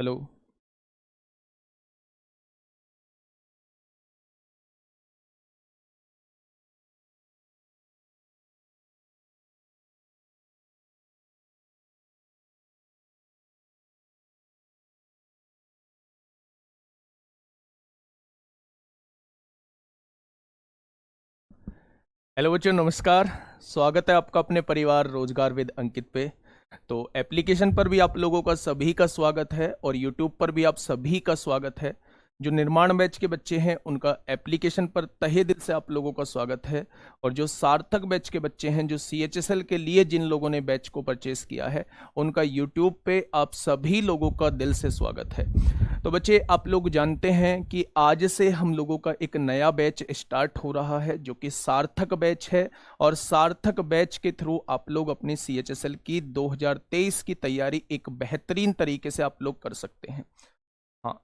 Hello. Hello बच्चों, नमस्कार। स्वागत है आपका अपने परिवार रोजगार विद अंकित पे। तो एप्लीकेशन पर भी आप लोगों का सभी का स्वागत है और यूट्यूब पर भी आप सभी का स्वागत है। जो निर्माण बैच के बच्चे हैं उनका एप्लीकेशन पर तहे दिल से आप लोगों का स्वागत है, और जो सार्थक बैच के बच्चे हैं, जो CHSL के लिए जिन लोगों ने बैच को परचेस किया है, उनका यूट्यूब पे आप सभी लोगों का दिल से स्वागत है। तो बच्चे, आप लोग जानते हैं कि आज से हम लोगों का एक नया बैच स्टार्ट हो रहा है जो कि सार्थक बैच है, और सार्थक बैच के थ्रू आप लोग अपनी CHSL की 2023 की तैयारी एक बेहतरीन तरीके से आप लोग कर सकते हैं। हाँ,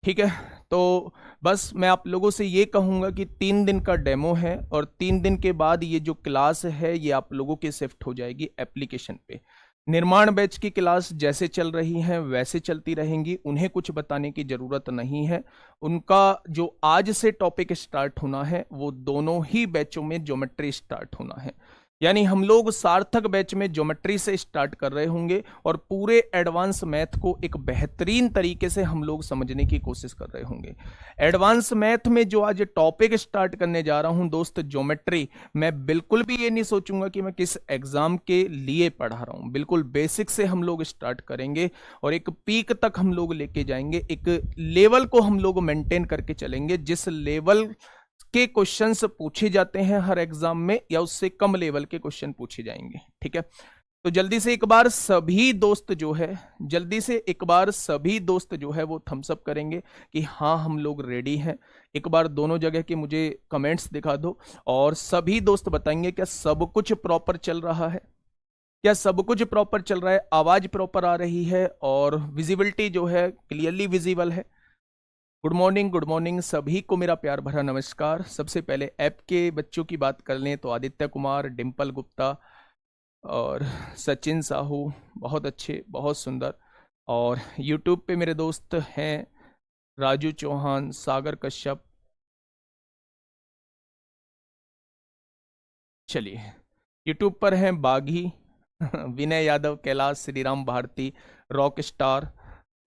ठीक है। तो बस मैं आप लोगों से ये कहूँगा कि 3 दिन का डेमो है, और 3 दिन के बाद ये जो क्लास है ये आप लोगों की शिफ्ट हो जाएगी एप्लीकेशन पे। निर्माण बैच की क्लास जैसे चल रही हैं वैसे चलती रहेंगी, उन्हें कुछ बताने की ज़रूरत नहीं है। उनका जो आज से टॉपिक स्टार्ट होना है वो दोनों ही बैचों में ज्योमेट्री स्टार्ट होना है। यानी हम लोग सार्थक बैच में ज्योमेट्री से स्टार्ट कर रहे होंगे और पूरे एडवांस मैथ को एक बेहतरीन तरीके से हम लोग समझने की कोशिश कर रहे होंगे। एडवांस मैथ में जो आज टॉपिक स्टार्ट करने जा रहा हूं दोस्त, ज्योमेट्री, मैं बिल्कुल भी ये नहीं सोचूंगा कि मैं किस एग्जाम के लिए पढ़ा रहा हूं। बिल्कुल बेसिक से हम लोग स्टार्ट करेंगे और एक पीक तक हम लोग लेके जाएंगे। एक लेवल को हम लोग मेंटेन करके चलेंगे जिस लेवल के क्वेश्चंस पूछे जाते हैं हर एग्जाम में, या उससे कम लेवल के क्वेश्चन पूछे जाएंगे। ठीक है, तो जल्दी से एक बार सभी दोस्त जो है, जल्दी से एक बार सभी दोस्त जो है वो थम्स अप करेंगे कि हाँ हम लोग रेडी हैं। एक बार दोनों जगह के मुझे कमेंट्स दिखा दो, और सभी दोस्त बताएंगे क्या सब कुछ प्रॉपर चल रहा है, क्या सब कुछ प्रॉपर चल रहा है, आवाज प्रॉपर आ रही है और विजिबिलिटी जो है क्लियरली विजिबल है। गुड मॉर्निंग, गुड मॉर्निंग सभी को मेरा प्यार भरा नमस्कार। सबसे पहले ऐप के बच्चों की बात कर लें तो आदित्य कुमार, डिम्पल गुप्ता और सचिन साहू, बहुत अच्छे, बहुत सुंदर। और यूट्यूब पे मेरे दोस्त हैं राजू चौहान, सागर कश्यप। चलिए, यूट्यूब पर हैं बागी विनय यादव, कैलाश, श्रीराम भारती, रॉक स्टार,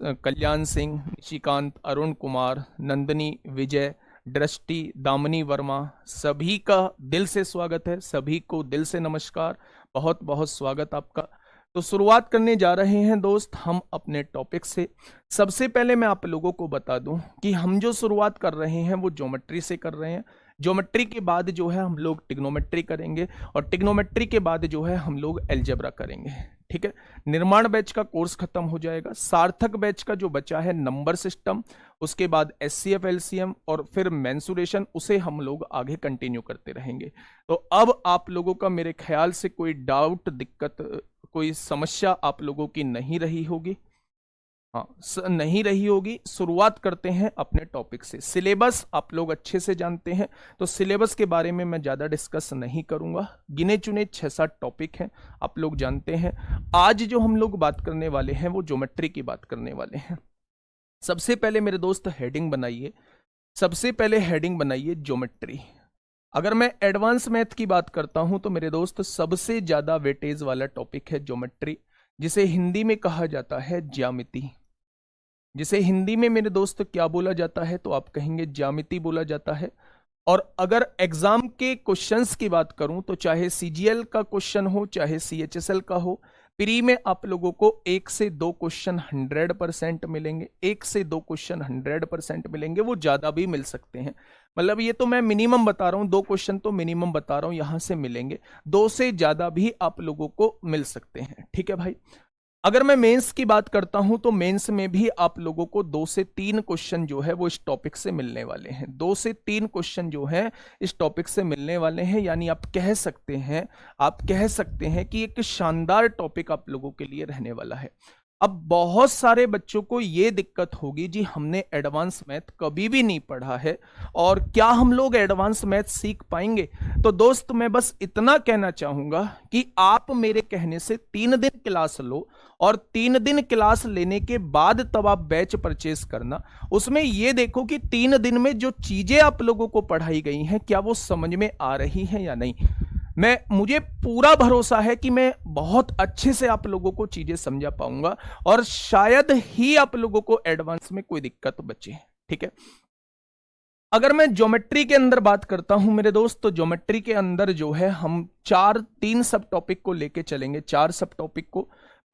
कल्याण सिंह, निशिकांत, अरुण कुमार, नंदनी, विजय, दृष्टि, दामिनी वर्मा। सभी का दिल से स्वागत है, सभी को दिल से नमस्कार, बहुत बहुत स्वागत आपका। तो शुरुआत करने जा रहे हैं दोस्त हम अपने टॉपिक से। सबसे पहले मैं आप लोगों को बता दूं कि हम जो शुरुआत कर रहे हैं वो ज्योमेट्री से कर रहे हैं। ज्योमेट्री के बाद जो है हम लोग टिग्नोमेट्री करेंगे, और टिग्नोमेट्री के बाद जो है हम लोग अलजेब्रा करेंगे। ठीक है, निर्माण बैच का कोर्स खत्म हो जाएगा। सार्थक बैच का जो बचा है नंबर सिस्टम, उसके बाद SCF LCM और फिर मेंसुरेशन, उसे हम लोग आगे कंटिन्यू करते रहेंगे। तो अब आप लोगों का मेरे ख्याल से कोई डाउट, दिक्कत, कोई समस्या आप लोगों की नहीं रही होगी। हाँ, नहीं रही होगी। शुरुआत करते हैं अपने टॉपिक से। सिलेबस आप लोग अच्छे से जानते हैं, तो सिलेबस के बारे में मैं ज़्यादा डिस्कस नहीं करूंगा। गिने चुने 6-7 टॉपिक हैं, आप लोग जानते हैं। आज जो हम लोग बात करने वाले हैं वो ज्योमेट्री की बात करने वाले हैं। सबसे पहले मेरे दोस्त हेडिंग बनाइए, सबसे पहले हेडिंग बनाइए ज्योमेट्री। अगर मैं एडवांस मैथ की बात करता हूं तो मेरे दोस्त सबसे ज्यादा वेटेज वाला टॉपिक है ज्योमेट्री, जिसे हिंदी में कहा जाता है ज्यामिति। जिसे हिंदी में मेरे दोस्त क्या बोला जाता है तो आप कहेंगे ज्यामिति बोला जाता है। और अगर एग्जाम के क्वेश्चंस की बात करूं तो चाहे CGL का क्वेश्चन हो चाहे CHSL का हो, प्री में आप लोगों को 1 से 2 क्वेश्चन 100% मिलेंगे। 1 से 2 क्वेश्चन 100% मिलेंगे, वो ज्यादा भी मिल सकते हैं। मतलब ये तो मैं मिनिमम बता रहा हूं, 2 क्वेश्चन तो मिनिमम बता रहा हूं यहां से मिलेंगे, 2 से ज्यादा भी आप लोगों को मिल सकते हैं। ठीक है भाई। अगर मैं मेंस की बात करता हूं तो मेंस में भी आप लोगों को 2 से 3 क्वेश्चन जो है वो इस टॉपिक से मिलने वाले हैं। 2 से 3 क्वेश्चन जो है इस टॉपिक से मिलने वाले हैं, यानी आप कह सकते हैं कि एक शानदार टॉपिक आप लोगों के लिए रहने वाला है। अब बहुत सारे बच्चों को ये दिक्कत होगी, जी हमने एडवांस मैथ कभी भी नहीं पढ़ा है और क्या हम लोग एडवांस मैथ सीख पाएंगे। तो दोस्त मैं बस इतना कहना चाहूंगा कि आप मेरे कहने से 3 दिन क्लास लो और 3 दिन क्लास लेने के बाद तब आप बैच परचेस करना। उसमें ये देखो कि 3 दिन में जो चीजें आप लोगों को पढ़ाई गई हैं क्या वो समझ में आ रही हैं या नहीं। मुझे पूरा भरोसा है कि मैं बहुत अच्छे से आप लोगों को चीजें समझा पाऊंगा और शायद ही आप लोगों को एडवांस में कोई दिक्कत बचे। ठीक है, अगर मैं ज्योमेट्री के अंदर बात करता हूं मेरे दोस्त, तो ज्योमेट्री के अंदर जो है हम 3 सब टॉपिक को लेके चलेंगे, 4 सब टॉपिक को।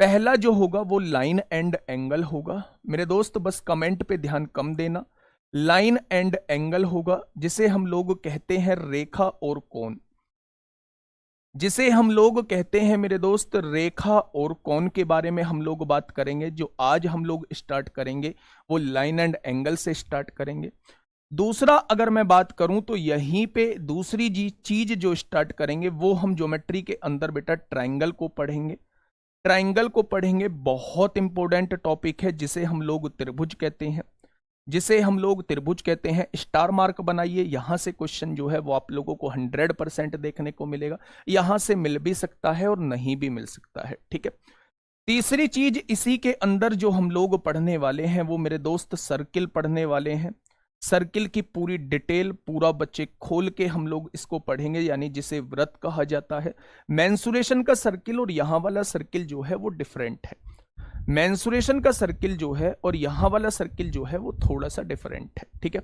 पहला जो होगा वो लाइन एंड एंगल होगा मेरे दोस्त, बस कमेंट पे ध्यान कम देना। लाइन एंड एंगल होगा, जिसे हम लोग कहते हैं रेखा और कोण, जिसे हम लोग कहते हैं मेरे दोस्त रेखा और कोण के बारे में हम लोग बात करेंगे। जो आज हम लोग स्टार्ट करेंगे वो लाइन एंड एंगल से स्टार्ट करेंगे। दूसरा अगर मैं बात करूं तो यहीं पे दूसरी चीज जो स्टार्ट करेंगे वो हम ज्योमेट्री के अंदर बेटा ट्रायंगल को पढ़ेंगे। ट्रायंगल को पढ़ेंगे, बहुत इंपॉर्टेंट टॉपिक है, जिसे हम लोग त्रिभुज कहते हैं, जिसे हम लोग त्रिभुज कहते हैं। स्टार मार्क बनाइए, यहां से क्वेश्चन जो है वो आप लोगों को 100% देखने को मिलेगा। यहां से मिल भी सकता है और नहीं भी मिल सकता है। ठीक है, तीसरी चीज इसी के अंदर जो हम लोग पढ़ने वाले हैं वो मेरे दोस्त सर्किल पढ़ने वाले हैं। सर्किल की पूरी डिटेल पूरा बच्चे खोल के हम लोग इसको पढ़ेंगे, यानी जिसे वृत्त कहा जाता है। मेंसुरेशन का सर्किल और यहां वाला सर्किल जो है वो डिफरेंट है। मेंसुरेशन का सर्किल जो है और यहां वाला सर्किल जो है वो थोड़ा सा डिफरेंट है। ठीक है,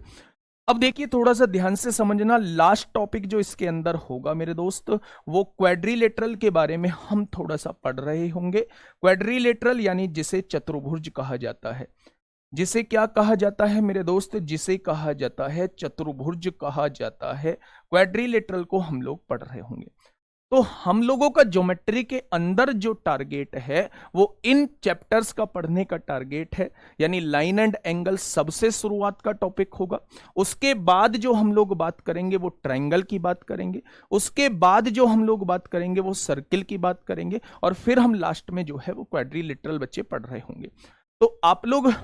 अब देखिए थोड़ा सा ध्यान से समझना। लास्ट टॉपिक जो इसके अंदर होगा मेरे दोस्त वो क्वाड्रिलेटरल के बारे में हम थोड़ा सा पढ़ रहे होंगे। क्वाड्रिलेटरल यानी जिसे चतुर्भुज कहा जाता है, जिसे क्या कहा जाता है मेरे दोस्त, जिसे कहा जाता है चतुर्भुज कहा जाता है। क्वाड्रिलेटरल को हम लोग पढ़ रहे होंगे। तो हम लोगों का ज्योमेट्री के अंदर जो टारगेट है वो इन चैप्टर्स का पढ़ने का टारगेट है, यानी लाइन एंड एंगल सबसे शुरुआत का टॉपिक होगा। उसके बाद जो हम लोग बात करेंगे वो ट्रायंगल की बात करेंगे। उसके बाद जो हम लोग बात करेंगे वो सर्किल की बात करेंगे और फिर हम लास्ट में जो है वो क्वाड्रिलेटरल बच्चे पढ़ रहे होंगे। तो आप लोग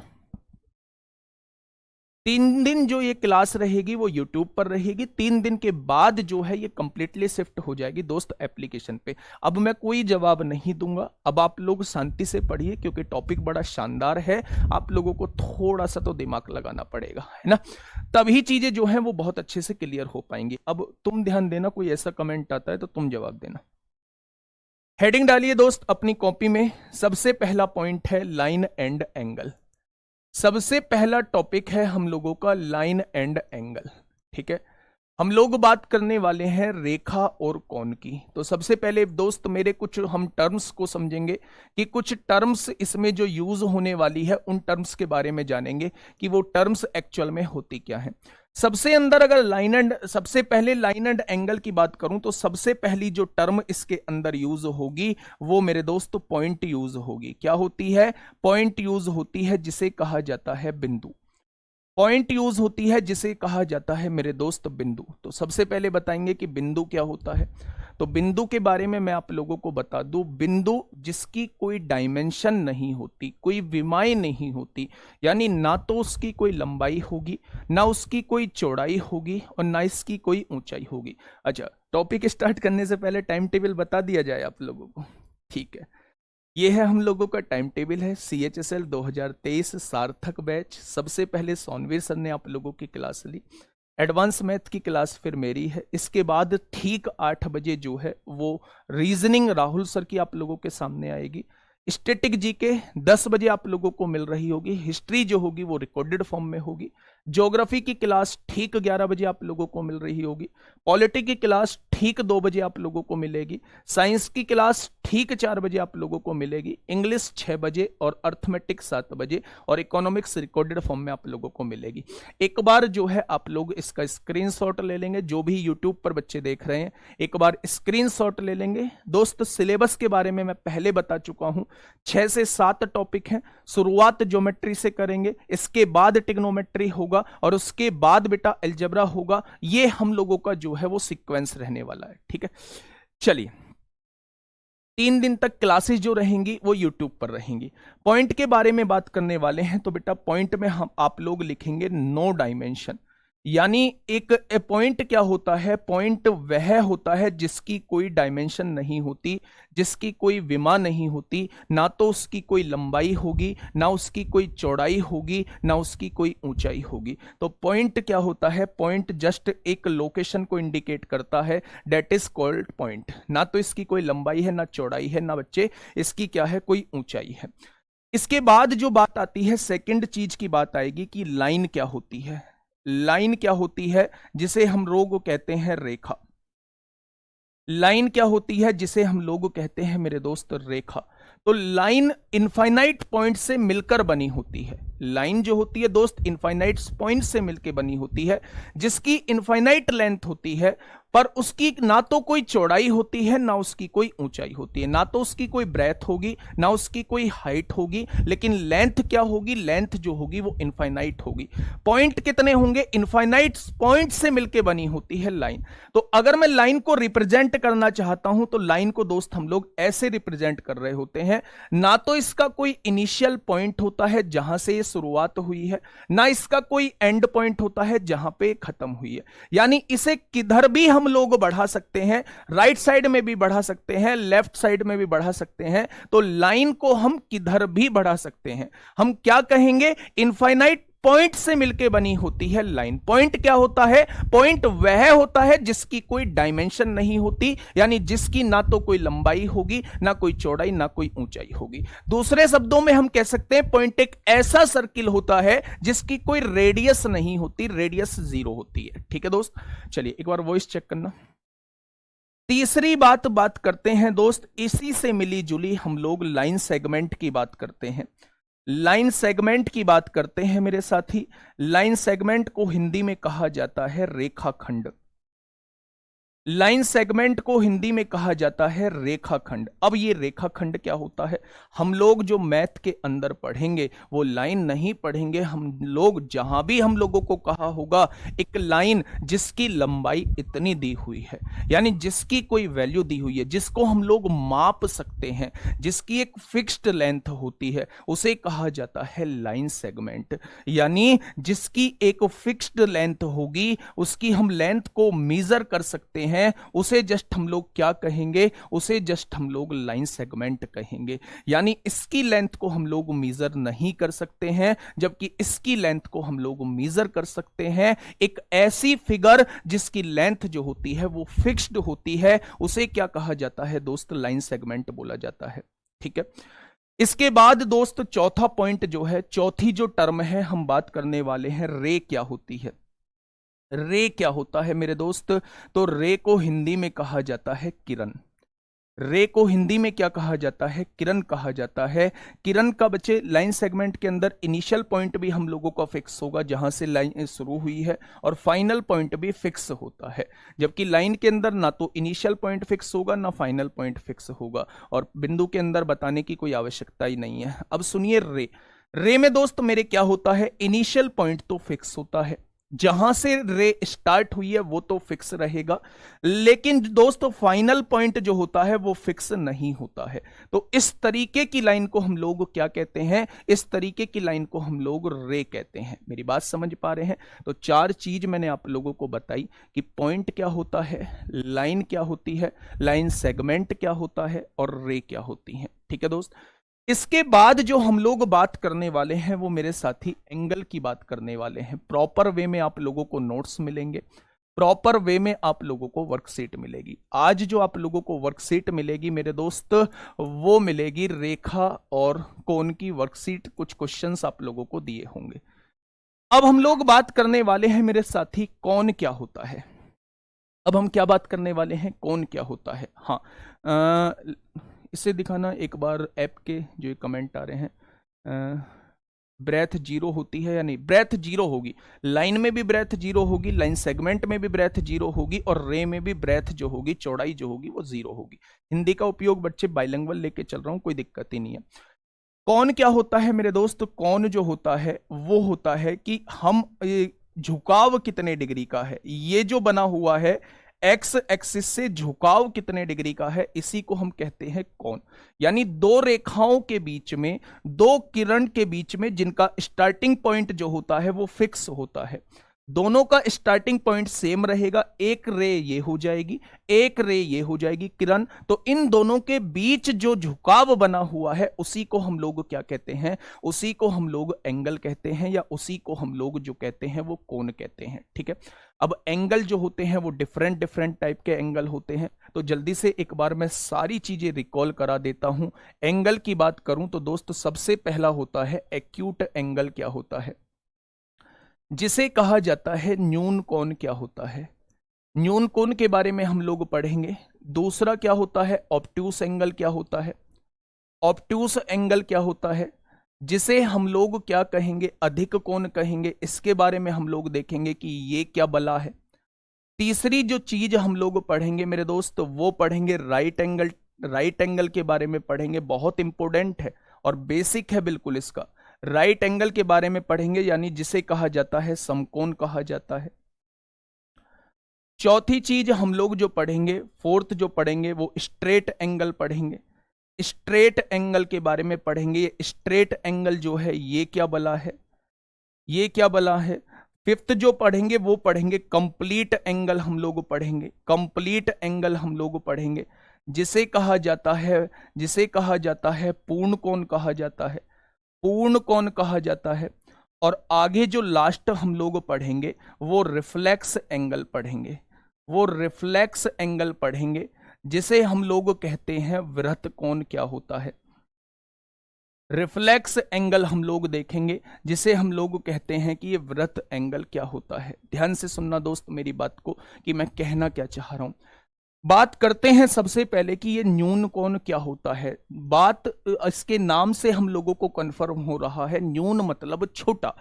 3 दिन जो ये क्लास रहेगी वो यूट्यूब पर रहेगी। 3 दिन के बाद जो है ये कंप्लीटली शिफ्ट हो जाएगी दोस्त एप्लीकेशन पे। अब मैं कोई जवाब नहीं दूंगा, अब आप लोग शांति से पढ़िए क्योंकि टॉपिक बड़ा शानदार है। आप लोगों को थोड़ा सा तो दिमाग लगाना पड़ेगा, है ना, तभी चीजें जो है वो बहुत अच्छे से क्लियर हो पाएंगी। अब तुम ध्यान देना, कोई ऐसा कमेंट आता है तो तुम जवाब देना। हेडिंग डालिए दोस्त अपनी कॉपी में। सबसे पहला पॉइंट है लाइन एंड एंगल। सबसे पहला टॉपिक है हम लोगों का लाइन एंड एंगल। ठीक है, हम लोग बात करने वाले हैं रेखा और कोण की। तो सबसे पहले दोस्त मेरे कुछ हम टर्म्स को समझेंगे कि कुछ टर्म्स इसमें जो यूज होने वाली है उन टर्म्स के बारे में जानेंगे कि वो टर्म्स एक्चुअल में होती क्या है। सबसे अंदर अगर सबसे पहले लाइन एंड एंगल की बात करूं तो सबसे पहली जो टर्म इसके अंदर यूज होगी वो मेरे दोस्त पॉइंट यूज होगी। क्या होती है? पॉइंट यूज होती है, जिसे कहा जाता है बिंदु। पॉइंट यूज होती है जिसे कहा जाता है मेरे दोस्त बिंदु। तो सबसे पहले बताएंगे कि बिंदु क्या होता है। तो बिंदु के बारे में मैं आप लोगों को बता दूं, बिंदु जिसकी कोई डायमेंशन नहीं होती, कोई विमाएं नहीं होती, यानी ना तो उसकी कोई लंबाई होगी, ना उसकी कोई चौड़ाई होगी और ना इसकी कोई ऊंचाई होगी। अच्छा, टॉपिक स्टार्ट करने से पहले टाइम टेबल बता दिया जाए आप लोगों को। ठीक है, ये है हम लोगों का टाइम टेबल है। CHSL 2023 सार्थक बैच। सबसे पहले सोनवीर सर ने आप लोगों की क्लास ली, एडवांस मैथ की क्लास फिर मेरी है। इसके बाद ठीक 8 बजे जो है वो रीजनिंग राहुल सर की आप लोगों के सामने आएगी। स्टैटिक जीके 10 बजे आप लोगों को मिल रही होगी। हिस्ट्री जो होगी वो रिकॉर्डेड फॉर्म में होगी। ज्योग्राफी की क्लास ठीक 11 बजे आप लोगों को मिल रही होगी। पॉलिटी की क्लास ठीक 2 बजे आप लोगों को मिलेगी। साइंस की क्लास ठीक 4 बजे आप लोगों को मिलेगी। इंग्लिश 6 बजे और अर्थमेटिक 7 बजे और इकोनॉमिक्स रिकॉर्डेड फॉर्म में आप लोगों को मिलेगी। एक बार जो है आप लोग इसका स्क्रीनशॉट ले लेंगे, जो भी यूट्यूब पर बच्चे देख रहे हैं एक बार स्क्रीनशॉट ले लेंगे। दोस्त सिलेबस के बारे में मैं पहले बता चुका हूं, 6 से 7 टॉपिक हैं। शुरुआत ज्योमेट्री से करेंगे, इसके बाद ट्रिग्नोमेट्री होगा और उसके बाद बेटा अलजेब्रा होगा। ये हम लोगों का जो है वो सीक्वेंस रहने वाला है। ठीक है, चलिए 3 दिन तक क्लासेस जो रहेंगी वो यूट्यूब पर रहेंगी। पॉइंट के बारे में बात करने वाले हैं, तो बेटा पॉइंट में हम आप लोग लिखेंगे नो डायमेंशन। यानी एक पॉइंट क्या होता है? पॉइंट वह होता है जिसकी कोई डायमेंशन नहीं होती, जिसकी कोई विमा नहीं होती, ना तो उसकी कोई लंबाई होगी, ना उसकी कोई चौड़ाई होगी, ना उसकी कोई ऊंचाई होगी। तो पॉइंट क्या होता है? पॉइंट जस्ट एक लोकेशन को इंडिकेट करता है, डेट इज कॉल्ड पॉइंट। ना तो इसकी कोई लंबाई है, ना चौड़ाई है, ना बच्चे इसकी क्या है, कोई ऊंचाई है। इसके बाद जो बात आती है, सेकंड चीज की बात आएगी कि लाइन क्या होती है। लाइन क्या होती है? जिसे हम लोग कहते हैं रेखा। लाइन क्या होती है? जिसे हम लोग कहते हैं मेरे दोस्त रेखा। तो लाइन इनफाइनाइट पॉइंट से मिलकर बनी होती है। लाइन जो होती है दोस्त इनफाइनाइट पॉइंट से मिलकर बनी होती है, जिसकी इनफाइनाइट लेंथ होती है, पर उसकी ना तो कोई चौड़ाई होती है, ना उसकी कोई ऊंचाई होती है, ना तो उसकी कोई ब्रेथ होगी, ना उसकी कोई हाइट होगी, लेकिन लेंथ क्या होगी? लेंथ जो होगी वो इनफाइनाइट होगी। पॉइंट कितने होंगे? इनफाइनाइट पॉइंट से मिलकर बनी होती है लाइन। तो अगर मैं लाइन को रिप्रेजेंट करना चाहता हूं, तो लाइन को दोस्त हम लोग ऐसे रिप्रेजेंट कर रहे होते हैं, ना तो इसका कोई इनिशियल पॉइंट होता है जहां से ये शुरुआत हुई है, ना इसका कोई एंड पॉइंट होता है जहां पे खत्म हुई है। यानी इसे किधर भी हम लोग बढ़ा सकते हैं, राइट साइड में भी बढ़ा सकते हैं, लेफ्ट साइड में भी बढ़ा सकते हैं। तो लाइन को हम किधर भी बढ़ा सकते हैं। हम क्या कहेंगे? इनफाइनाइट पॉइंट से मिलकर बनी होती है लाइन। पॉइंट क्या होता है? पॉइंट वह होता है जिसकी कोई डायमेंशन नहीं होती, यानी जिसकी ना तो कोई लंबाई होगी, ना कोई चौड़ाई, ना कोई ऊंचाई होगी। दूसरे शब्दों में हम कह सकते हैं पॉइंट एक ऐसा सर्किल होता है जिसकी कोई रेडियस नहीं होती, रेडियस 0 होती है। ठीक है दोस्त, चलिए एक बार वॉइस चेक करना। तीसरी बात करते हैं दोस्त, इसी से मिली जुली हम लोग लाइन सेगमेंट की बात करते हैं। लाइन सेगमेंट की बात करते हैं मेरे साथी। लाइन सेगमेंट को हिंदी में कहा जाता है रेखाखंड। लाइन सेगमेंट को हिंदी में कहा जाता है रेखाखंड। अब ये रेखाखंड क्या होता है? हम लोग जो मैथ के अंदर पढ़ेंगे वो लाइन नहीं पढ़ेंगे। हम लोग जहां भी हम लोगों को कहा होगा एक लाइन जिसकी लंबाई इतनी दी हुई है, यानी जिसकी कोई वैल्यू दी हुई है, जिसको हम लोग माप सकते हैं, जिसकी एक फिक्स्ड लेंथ होती है, उसे कहा जाता है लाइन सेगमेंट। यानी जिसकी एक फिक्स्ड लेंथ होगी, उसकी हम लेंथ को मेजर कर सकते हैं, उसे जस्ट हम लोग क्या कहेंगे? उसे जस्ट हम लोग लाइन सेगमेंट कहेंगे। यानी इसकी लेंथ को हम लोग मेजर नहीं कर सकते हैं, जबकि इसकी लेंथ को हम लोग मेजर कर सकते हैं। एक ऐसी फिगर जिसकी लेंथ जो होती है वो फिक्स्ड होती है, उसे क्या कहा जाता है दोस्त? लाइन सेगमेंट बोला जाता है। ठीक है, इसके बाद दोस्त चौथा पॉइंट जो है, चौथी जो टर्म है हम बात करने वाले हैं, रे क्या होती है। रे क्या होता है मेरे दोस्त? तो रे को हिंदी में कहा जाता है किरण। रे को हिंदी में क्या कहा जाता है? किरण कहा जाता है। किरण का बच्चे लाइन सेगमेंट के अंदर इनिशियल पॉइंट भी हम लोगों का फिक्स होगा जहां से लाइन शुरू हुई है, और फाइनल पॉइंट भी फिक्स होता है। जबकि लाइन के अंदर ना तो इनिशियल पॉइंट फिक्स होगा, ना फाइनल पॉइंट फिक्स होगा, और बिंदु के अंदर बताने की कोई आवश्यकता ही नहीं है। अब सुनिए, रे रे में दोस्त मेरे क्या होता है? इनिशियल पॉइंट तो फिक्स होता है, जहां से रे स्टार्ट हुई है वो तो फिक्स रहेगा, लेकिन दोस्तों फाइनल पॉइंट जो होता है वो फिक्स नहीं होता है। तो इस तरीके की लाइन को हम लोग क्या कहते हैं? इस तरीके की लाइन को हम लोग रे कहते हैं। मेरी बात समझ पा रहे हैं? तो 4 चीज मैंने आप लोगों को बताई कि पॉइंट क्या होता है, लाइन क्या होती है, लाइन सेगमेंट क्या होता है, और रे क्या होती है। ठीक है दोस्त, इसके बाद जो हम लोग बात करने वाले हैं वो मेरे साथी एंगल की बात करने वाले हैं। प्रॉपर वे में आप लोगों को नोट्स मिलेंगे, प्रॉपर वे में आप लोगों को वर्कशीट मिलेगी। आज जो आप लोगों को वर्कशीट मिलेगी मेरे दोस्त, वो मिलेगी रेखा और कोण की वर्कशीट। कुछ क्वेश्चंस आप लोगों को दिए होंगे। अब हम लोग बात करने वाले हैं मेरे साथी, कोण क्या होता है। अब हम क्या बात करने वाले हैं? कोण क्या होता है। हाँ, इसे दिखाना एक बार ऐप के जो कमेंट आ रहे हैं। ब्रेथ 0 होती है या नहीं? ब्रेथ 0 होगी, लाइन में भी ब्रेथ 0 होगी, लाइन सेगमेंट में भी ब्रेथ 0 होगी, और रे में भी ब्रेथ जो होगी, चौड़ाई जो होगी वो 0 होगी। हिंदी का उपयोग बच्चे बाइलिंगुअल लेके चल रहा हूं, कोई दिक्कत ही नहीं है। कोण क्या होता है मेरे दोस्त? कोण जो होता है वो होता है कि हम झुकाव कितने डिग्री का है, ये जो बना हुआ है एक्स एक्सिस से झुकाव कितने डिग्री का है, इसी को हम कहते हैं कोण। यानी दो रेखाओं के बीच में, दो किरण के बीच में जिनका स्टार्टिंग पॉइंट जो होता है वो फिक्स होता है, दोनों का स्टार्टिंग पॉइंट सेम रहेगा, एक रे ये हो जाएगी, एक रे ये हो जाएगी किरण, तो इन दोनों के बीच जो झुकाव बना हुआ है उसी को हम लोग क्या कहते हैं, उसी को हम लोग एंगल कहते हैं, या उसी को हम लोग जो कहते हैं वो कोण कहते हैं। ठीक है, अब एंगल जो होते हैं वो डिफरेंट डिफरेंट टाइप के एंगल होते हैं, तो जल्दी से एक बार मैं सारी चीजें रिकॉल करा देता हूं। एंगल की बात करूं तो दोस्त सबसे पहला होता है एक्यूट एंगल। क्या होता है, जिसे कहा जाता है न्यून कोण। क्या होता है, न्यून कोण के बारे में हम लोग पढ़ेंगे। दूसरा क्या होता है, ऑब्ट्यूस एंगल। क्या होता है, ऑब्ट्यूस एंगल क्या होता है, जिसे हम लोग क्या कहेंगे, अधिक कोण कहेंगे। इसके बारे में हम लोग देखेंगे कि ये क्या बला है। तीसरी जो चीज हम लोग पढ़ेंगे मेरे दोस्त, वो पढ़ेंगे राइट एंगल। राइट एंगल के बारे में पढ़ेंगे, बहुत इंपॉर्टेंट है और बेसिक है बिल्कुल इसका। राइट एंगल के बारे में पढ़ेंगे, यानी जिसे कहा जाता है समकोण कहा जाता है। चौथी चीज हम लोग जो पढ़ेंगे, फोर्थ जो पढ़ेंगे, वो स्ट्रेट एंगल पढ़ेंगे। स्ट्रेट एंगल के बारे में पढ़ेंगे। स्ट्रेट एंगल जो है ये क्या बला है, ये क्या बला है। फिफ्थ जो पढ़ेंगे वो पढ़ेंगे कंप्लीट एंगल। हम लोग पढ़ेंगे कंप्लीट एंगल, हम लोग पढ़ेंगे जिसे कहा जाता है, जिसे कहा जाता है पूर्ण कोण कहा जाता है, पूर्ण कोण कहा जाता है। और आगे जो लास्ट हम लोग पढ़ेंगे वो रिफ्लेक्स एंगल पढ़ेंगे, वो रिफ्लेक्स एंगल पढ़ेंगे जिसे हम लोग कहते हैं वृत्त कोण। क्या होता है, रिफ्लेक्स एंगल हम लोग देखेंगे जिसे हम लोग कहते हैं कि ये वृत्त एंगल क्या होता है। ध्यान से सुनना दोस्त मेरी बात को कि मैं कहना क्या चाह रहा हूं। बात करते हैं सबसे पहले कि ये न्यून कोण क्या होता है। बात इसके नाम से हम लोगों को कंफर्म हो रहा है, न्यून मतलब छोटा,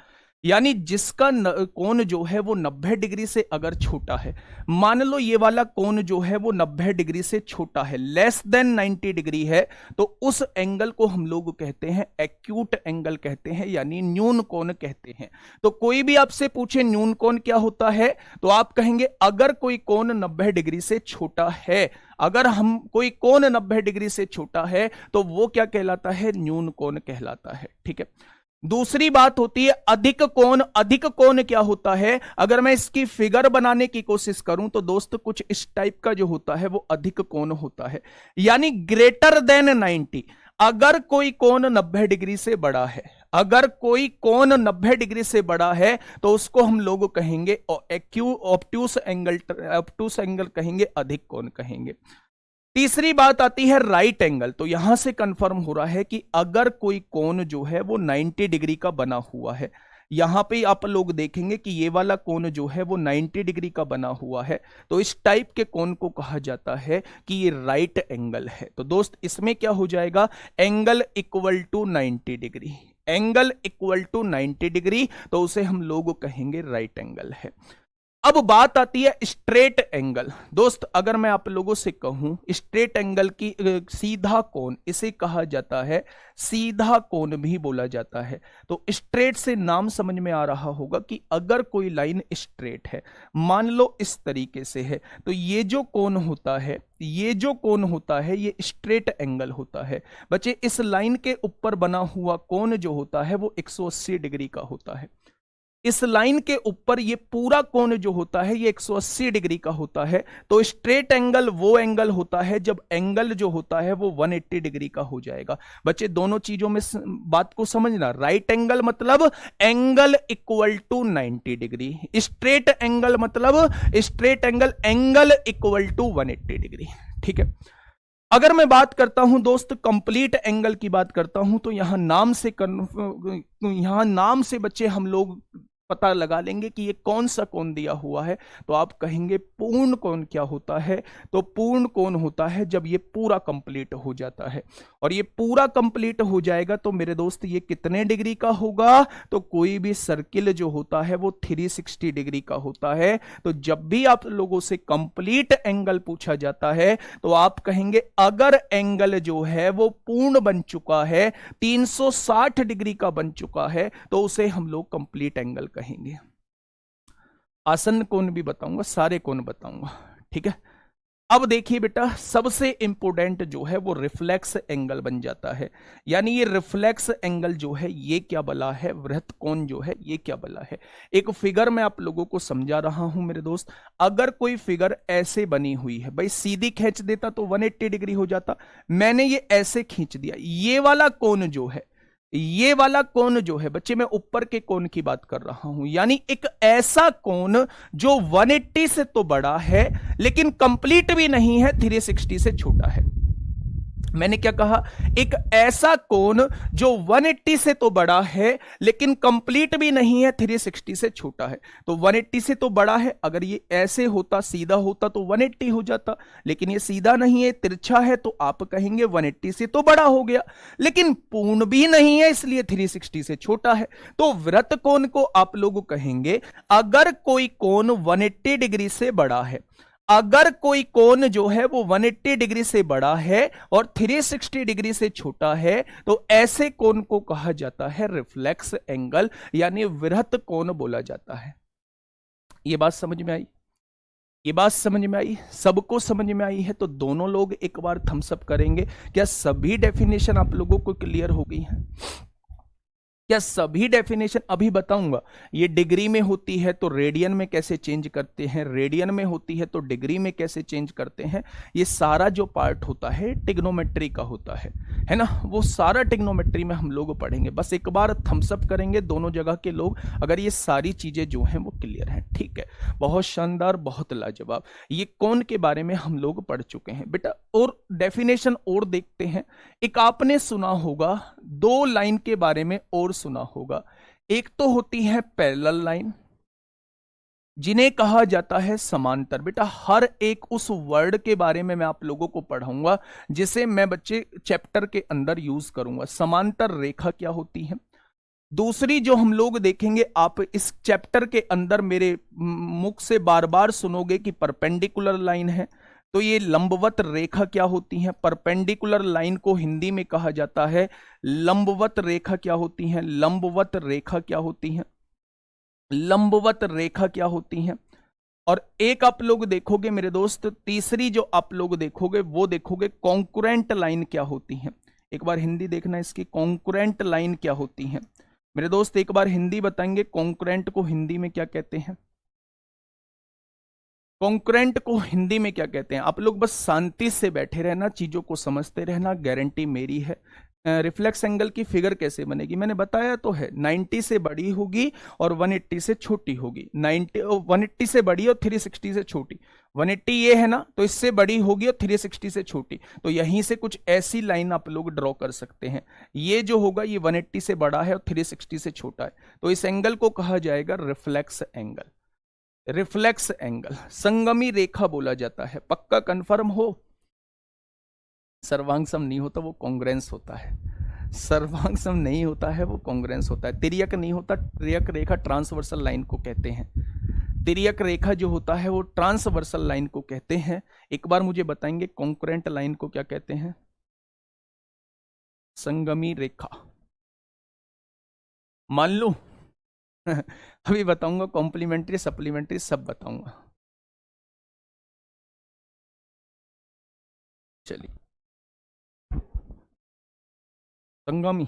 यानी जिसका कोण जो है वो 90 डिग्री से अगर छोटा है। मान लो ये वाला कोण जो है वो 90 डिग्री से छोटा है, लेस देन 90 डिग्री है, तो उस एंगल को हम लोग कहते हैं एक्यूट एंगल कहते हैं, यानी न्यून कोण कहते हैं। तो कोई भी आपसे पूछे न्यून कोण क्या होता है, तो आप कहेंगे अगर कोई कोण 90 डिग्री से छोटा है, अगर हम कोई कोण 90 डिग्री से छोटा है तो वो क्या कहलाता है, न्यून कोण कहलाता है। ठीक है, दूसरी बात होती है अधिक कोण। अधिक कोण क्या होता है, अगर मैं इसकी फिगर बनाने की कोशिश करूं तो दोस्त कुछ इस टाइप का जो होता है वो अधिक कोण होता है, यानी ग्रेटर देन 90। अगर कोई कोण 90 डिग्री से बड़ा है, अगर कोई कोण 90 डिग्री से बड़ा है तो उसको हम लोग कहेंगे ऑब्ट्यूस एंगल, ऑब्ट्यूस एंगल कहेंगे, अधिक कोण कहेंगे। तीसरी बात आती है राइट एंगल। तो यहां से कंफर्म हो रहा है कि अगर कोई कोण जो है वो 90 डिग्री का बना हुआ है, यहां पे आप लोग देखेंगे कि ये वाला कोण जो है वो 90 डिग्री का बना हुआ है, तो इस टाइप के कोण को कहा जाता है कि ये राइट एंगल है। तो दोस्त इसमें क्या हो जाएगा, angle equal to 90 degree, angle equal to 90 degree, तो उसे हम लोग कहेंगे राइट एंगल है। अब बात आती है स्ट्रेट एंगल। दोस्त अगर मैं आप लोगों से कहूं स्ट्रेट एंगल की सीधा कोण, इसे कहा जाता है सीधा कोण भी बोला जाता है। तो स्ट्रेट से नाम समझ में आ रहा होगा कि अगर कोई लाइन स्ट्रेट है, मान लो इस तरीके से है, तो ये जो कोण होता है, ये जो कोण होता है ये स्ट्रेट एंगल होता है। बच्चे इस लाइन के ऊपर बना हुआ कोण जो होता है वो 180 डिग्री का होता है। इस लाइन के ऊपर ये पूरा कोण जो होता है ये 180 डिग्री का होता है। तो स्ट्रेट एंगल वो एंगल होता है जब एंगल जो होता है वो 180 डिग्री का हो जाएगा। बच्चे दोनों चीजों में बात को समझना, राइट एंगल मतलब angle equal to 90 degree, straight angle मतलब straight angle, angle equal to 180 degree. ठीक है, अगर मैं बात करता हूं दोस्त कंप्लीट एंगल की बात करता हूं, तो यहां नाम से बच्चे हम लोग पता लगा लेंगे कि ये कौन सा कोण दिया हुआ है। तो आप कहेंगे पूर्ण कोण क्या होता है, तो पूर्ण कोण होता है जब ये पूरा कंप्लीट हो जाता है। और ये पूरा कंप्लीट हो जाएगा तो मेरे दोस्त ये कितने डिग्री का होगा, तो कोई भी सर्किल जो होता है वो 360 डिग्री का होता है। तो जब भी आप लोगों से कंप्लीट एंगल पूछा जाता है तो आप कहेंगे अगर एंगल जो है वो पूर्ण बन चुका है, 360 डिग्री का बन चुका है, तो उसे हम लोग कंप्लीट एंगल कहेंगे। आसन्न कोण भी बताऊंगा, सारे कोण बताऊंगा। ठीक है। अब देखिए बेटा, सबसे इंपोर्टेंट जो है वो रिफ्लेक्स एंगल बन जाता है। यानी ये रिफ्लेक्स एंगल जो है ये क्या बला है, वृत्त कोण जो है ये क्या बला है। एक फिगर मैं आप लोगों को समझा रहा हूं मेरे दोस्त। अगर कोई फिगर ऐसे बनी हुई है, भाई सीधी खींच देता तो 180 डिग्री हो जाता, मैंने ये ऐसे खींच दिया। ये वाला कोण जो है, ये वाला कोण जो है बच्चे, मैं ऊपर के कोण की बात कर रहा हूं। यानी एक ऐसा कोण जो 180 से तो बड़ा है लेकिन कंप्लीट भी नहीं है, 360 से छोटा है। मैंने क्या कहा, एक ऐसा कोण जो 180 से तो बड़ा है लेकिन कंप्लीट भी नहीं है, 360 से छोटा है। तो 180 से तो बड़ा है, अगर ये ऐसे होता, सीधा होता तो 180 हो जाता, लेकिन ये सीधा नहीं है, तिरछा है, तो आप कहेंगे 180 से तो बड़ा हो गया, लेकिन पूर्ण भी नहीं है इसलिए 360 से छोटा है। तो वृत्त कोण को आप लोग कहेंगे, अगर कोई कोण 180 डिग्री से बड़ा है, अगर कोई कोण जो है वो 180 डिग्री से बड़ा है और 360 डिग्री से छोटा है, तो ऐसे कोण को कहा जाता है रिफ्लेक्स एंगल, यानी वृत्त कोण बोला जाता है। ये बात समझ में आई? ये बात समझ में आई? सबको समझ में आई है? तो दोनों लोग एक बार थम्स अप करेंगे। क्या सभी डेफिनेशन आप लोगों को क्लियर हो गई है? क्या सभी डेफिनेशन अभी बताऊंगा। ये डिग्री में होती है तो रेडियन में कैसे चेंज करते हैं, रेडियन में होती है तो डिग्री में कैसे चेंज करते हैं, ये सारा जो पार्ट होता है टिग्नोमेट्री का होता है ना, वो सारा टिग्नोमेट्री में हम लोग पढ़ेंगे। बस एक बार थम्स अप करेंगे दोनों जगह के लोग, अगर ये सारी चीजें जो हैं वो क्लियर हैं। ठीक है, बहुत शानदार, बहुत लाजवाब। ये कोण के बारे में हम लोग पढ़ चुके हैं बेटा। और डेफिनेशन और देखते हैं। एक आपने सुना होगा, दो लाइन के बारे में और सुना होगा। एक तो होती है पैरेलल लाइन, जिन्हें कहा जाता है समांतर। बेटा हर एक उस वर्ड के बारे में मैं आप लोगों को पढ़ाऊंगा जिसे मैं बच्चे चैप्टर के अंदर यूज करूंगा। समांतर रेखा क्या होती है। दूसरी जो हम लोग देखेंगे, आप इस चैप्टर के अंदर मेरे मुख से बार बार सुनोगे कि परपेंडिकुलर लाइन है, तो ये लंबवत रेखा क्या होती है। परपेंडिकुलर लाइन को हिंदी में कहा जाता है लंबवत रेखा। क्या होती है? लंबवत रेखा क्या होती है? लंबवत रेखा क्या होती है। और एक आप लोग देखोगे मेरे दोस्त, तीसरी जो आप लोग देखोगे वो देखोगे कॉन्कुरेंट लाइन क्या होती है। एक बार हिंदी देखना इसकी, कॉन्कुरेंट लाइन क्या होती है मेरे दोस्त। एक बार हिंदी बताएंगे, कॉन्कुरेंट को हिंदी में क्या कहते हैं। कॉन्करेंट को हिंदी में क्या कहते हैं। आप लोग बस शांति से बैठे रहना, चीजों को समझते रहना, गारंटी मेरी है। रिफ्लेक्स एंगल की फिगर कैसे बनेगी मैंने बताया तो है, 90 से बड़ी होगी और 180 से छोटी होगी। 180 से बड़ी और 360 से छोटी। 180 ये है ना, तो इससे बड़ी होगी और 360 से छोटी। तो यहीं से कुछ ऐसी लाइन आप लोग ड्रॉ कर सकते हैं। ये जो होगा ये 180 से बड़ा है और 360 से छोटा है, तो इस एंगल को कहा जाएगा रिफ्लेक्स एंगल। रिफ्लेक्स एंगल संगमी रेखा बोला जाता है। पक्का कंफर्म हो? सर्वांग सम नहीं होता, वो कांग्रेंस होता है। सर्वांग नहीं होता है, वो कांग्रेंस होता है। तिर्यक नहीं होता, तिर्यक रेखा ट्रांसवर्सल लाइन को कहते हैं। तिर्यक रेखा जो होता है वो ट्रांसवर्सल लाइन को कहते हैं। एक बार मुझे बताएंगे कॉन्करेंट लाइन को क्या कहते हैं। संगमी रेखा मान लो अभी बताऊंगा, कॉम्प्लीमेंट्री सप्लीमेंट्री सब बताऊंगा। चलिए, संगामी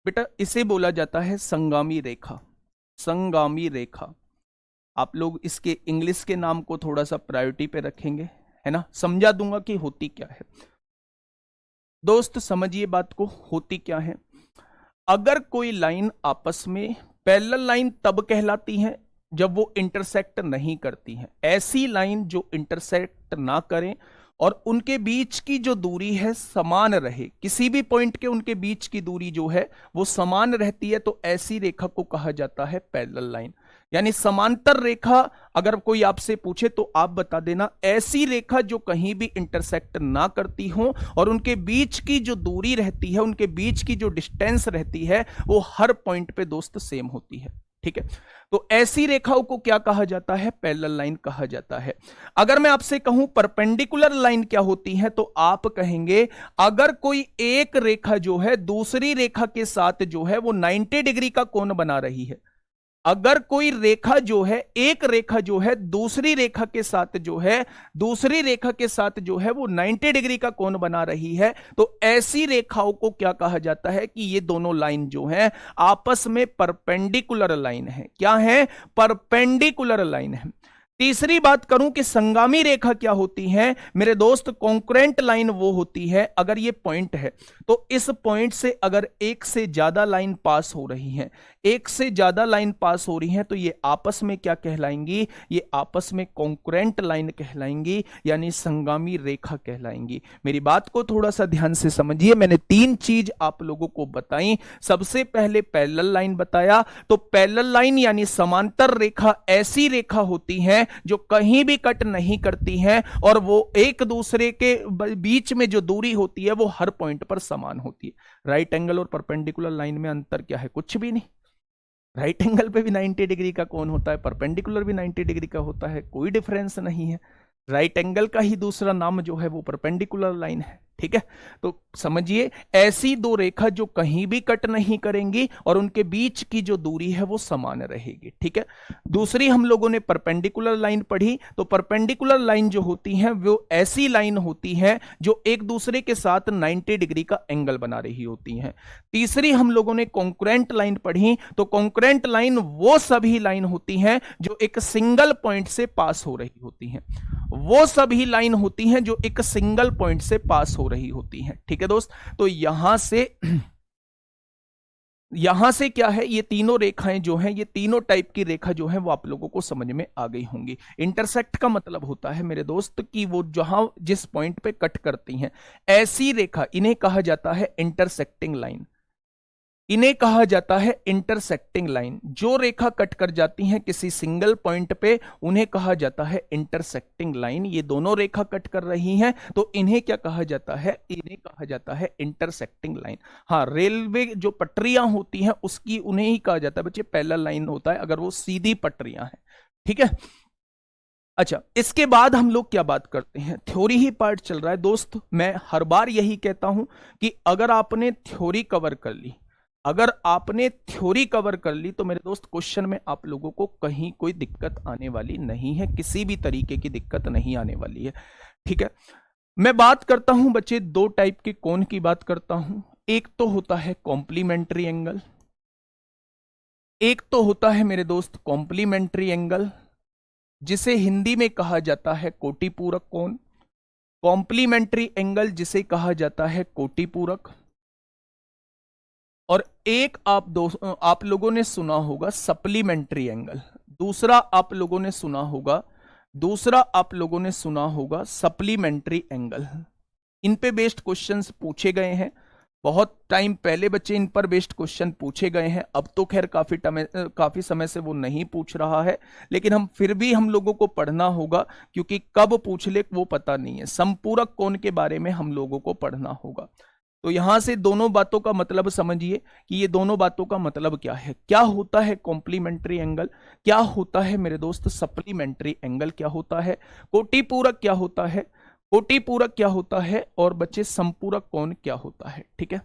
बेटा इसे बोला जाता है संगामी रेखा। संगामी रेखा, आप लोग इसके इंग्लिश के नाम को थोड़ा सा प्रायोरिटी पे रखेंगे, है ना। समझा दूंगा कि होती क्या है। दोस्त समझिए बात को, होती क्या है। अगर कोई लाइन आपस में, पैरेलल लाइन तब कहलाती है जब वो इंटरसेक्ट नहीं करती है। ऐसी लाइन जो इंटरसेक्ट ना करें और उनके बीच की जो दूरी है समान रहे, किसी भी पॉइंट के उनके बीच की दूरी जो है वो समान रहती है, तो ऐसी रेखा को कहा जाता है पैरेलल लाइन। यानी समांतर रेखा अगर कोई आपसे पूछे तो आप बता देना, ऐसी रेखा जो कहीं भी इंटरसेक्ट ना करती हो और उनके बीच की जो दूरी रहती है, उनके बीच की जो डिस्टेंस रहती है वो हर पॉइंट पे दोस्त सेम होती है। ठीक है, तो ऐसी रेखाओं को क्या कहा जाता है? पैरेलल लाइन कहा जाता है। अगर मैं आपसे कहूं परपेंडिकुलर लाइन क्या होती है, तो आप कहेंगे अगर कोई एक रेखा जो है दूसरी रेखा के साथ जो है वो 90 डिग्री का कोण बना रही है, अगर कोई रेखा जो है, एक रेखा जो है दूसरी रेखा के साथ जो है, दूसरी रेखा के साथ जो है वो 90 डिग्री का कोण बना रही है, तो ऐसी रेखाओं को क्या कहा जाता है कि ये दोनों लाइन जो है आपस में परपेंडिकुलर लाइन है। क्या है? परपेंडिकुलर लाइन है। तीसरी बात करूं कि संगामी रेखा क्या होती है मेरे दोस्त? कॉन्करेंट लाइन वो होती है, अगर ये पॉइंट है तो इस पॉइंट से अगर एक से ज्यादा लाइन पास हो रही है, एक से ज्यादा लाइन पास हो रही है, तो ये आपस में क्या कहलाएंगी? ये आपस में कॉन्करेंट लाइन कहलाएंगी, यानी संगामी रेखा कहलाएंगी। मेरी बात को थोड़ा सा ध्यान से समझिए। मैंने 3 चीज आप लोगों को बताई। सबसे पहले पैरेलल लाइन बताया, तो पैरेलल लाइन यानी समांतर रेखा ऐसी रेखा होती है जो कहीं भी कट नहीं करती हैं और वो एक दूसरे के बीच में जो दूरी होती है वो हर पॉइंट पर समान होती है। राइट एंगल और परपेंडिकुलर लाइन में अंतर क्या है? कुछ भी नहीं। राइट एंगल पे भी 90 डिग्री का कोण होता है, परपेंडिकुलर भी 90 डिग्री का होता है, कोई डिफरेंस नहीं है। राइट एंगल का ही दूसरा नाम जो है वो परपेंडिकुलर लाइन है। ठीक है, तो समझिए, ऐसी दो रेखा जो कहीं भी कट नहीं करेंगी और उनके बीच की जो दूरी है वो समान रहेगी। ठीक है, दूसरी हम लोगों ने परपेंडिकुलर लाइन पढ़ी, तो परपेंडिकुलर लाइन जो होती है वो ऐसी लाइन होती है जो एक दूसरे के साथ 90 डिग्री का एंगल बना रही होती है। तीसरी हम लोगों ने कॉन्करेंट लाइन पढ़ी, तो कॉन्करेंट लाइन वो सभी लाइन होती हैं जो एक सिंगल पॉइंट से पास हो रही होती हैं, वो सभी लाइन होती हैं जो एक सिंगल पॉइंट से पास हो रही होती हैं। ठीक है दोस्त, तो यहां से क्या है, ये तीनों रेखाएं जो हैं, ये तीनों टाइप की रेखा जो है वो आप लोगों को समझ में आ गई होंगी। इंटरसेक्ट का मतलब होता है मेरे दोस्त कि वो जहां जिस पॉइंट पे कट करती हैं, ऐसी रेखा, इन्हें कहा जाता है इंटरसेक्टिंग लाइन। इन्हें कहा जाता है इंटरसेक्टिंग लाइन। जो रेखा कट कर जाती हैं किसी सिंगल पॉइंट पे, उन्हें कहा जाता है इंटरसेक्टिंग लाइन। ये दोनों रेखा कट कर रही हैं तो इन्हें क्या कहा जाता है? इन्हें कहा जाता है इंटरसेक्टिंग लाइन। हाँ, रेलवे जो पटरियां होती हैं उसकी उन्हें ही कहा जाता है बच्चे पैरेलल लाइन होता है, अगर वो सीधी पटरियां हैं। ठीक है, अच्छा, इसके बाद हम लोग क्या बात करते हैं? थ्योरी ही पार्ट चल रहा है दोस्त। मैं हर बार यही कहता हूं कि अगर आपने थ्योरी कवर कर ली, अगर आपने थ्योरी कवर कर ली तो मेरे दोस्त क्वेश्चन में आप लोगों को कहीं कोई दिक्कत आने वाली नहीं है, किसी भी तरीके की दिक्कत नहीं आने वाली है। ठीक है, मैं बात करता हूं बच्चे 2 टाइप के कोण की बात करता हूं। एक तो होता है कॉम्प्लीमेंट्री एंगल, एक तो होता है मेरे दोस्त कॉम्प्लीमेंट्री एंगल, जिसे हिंदी में कहा जाता है कोटिपूरक कोण। कॉम्प्लीमेंट्री एंगल जिसे कहा जाता है कोटिपूरक। और एक आप लोगों ने सुना होगा सप्लीमेंट्री एंगल, दूसरा आप लोगों ने सुना होगा सप्लीमेंट्री एंगल। इन पे बेस्ड क्वेश्चंस पूछे गए हैं, बहुत टाइम पहले बच्चे इन पर बेस्ड क्वेश्चन पूछे गए हैं। अब तो खैर काफी समय से वो नहीं पूछ रहा है, लेकिन हम लोगों को पढ़ना होगा, क्योंकि कब पूछ ले वो पता नहीं है। संपूरक कोण के बारे में हम लोगों को पढ़ना होगा। तो यहां से दोनों बातों का मतलब समझिए कि ये दोनों बातों का मतलब क्या है। क्या होता है कॉम्प्लीमेंट्री एंगल, क्या होता है मेरे दोस्त सप्लीमेंट्री एंगल, क्या होता है कोटिपूरक, क्या होता है कोटिपूरक, क्या होता है, और बच्चे संपूरक कोण क्या होता है। ठीक है,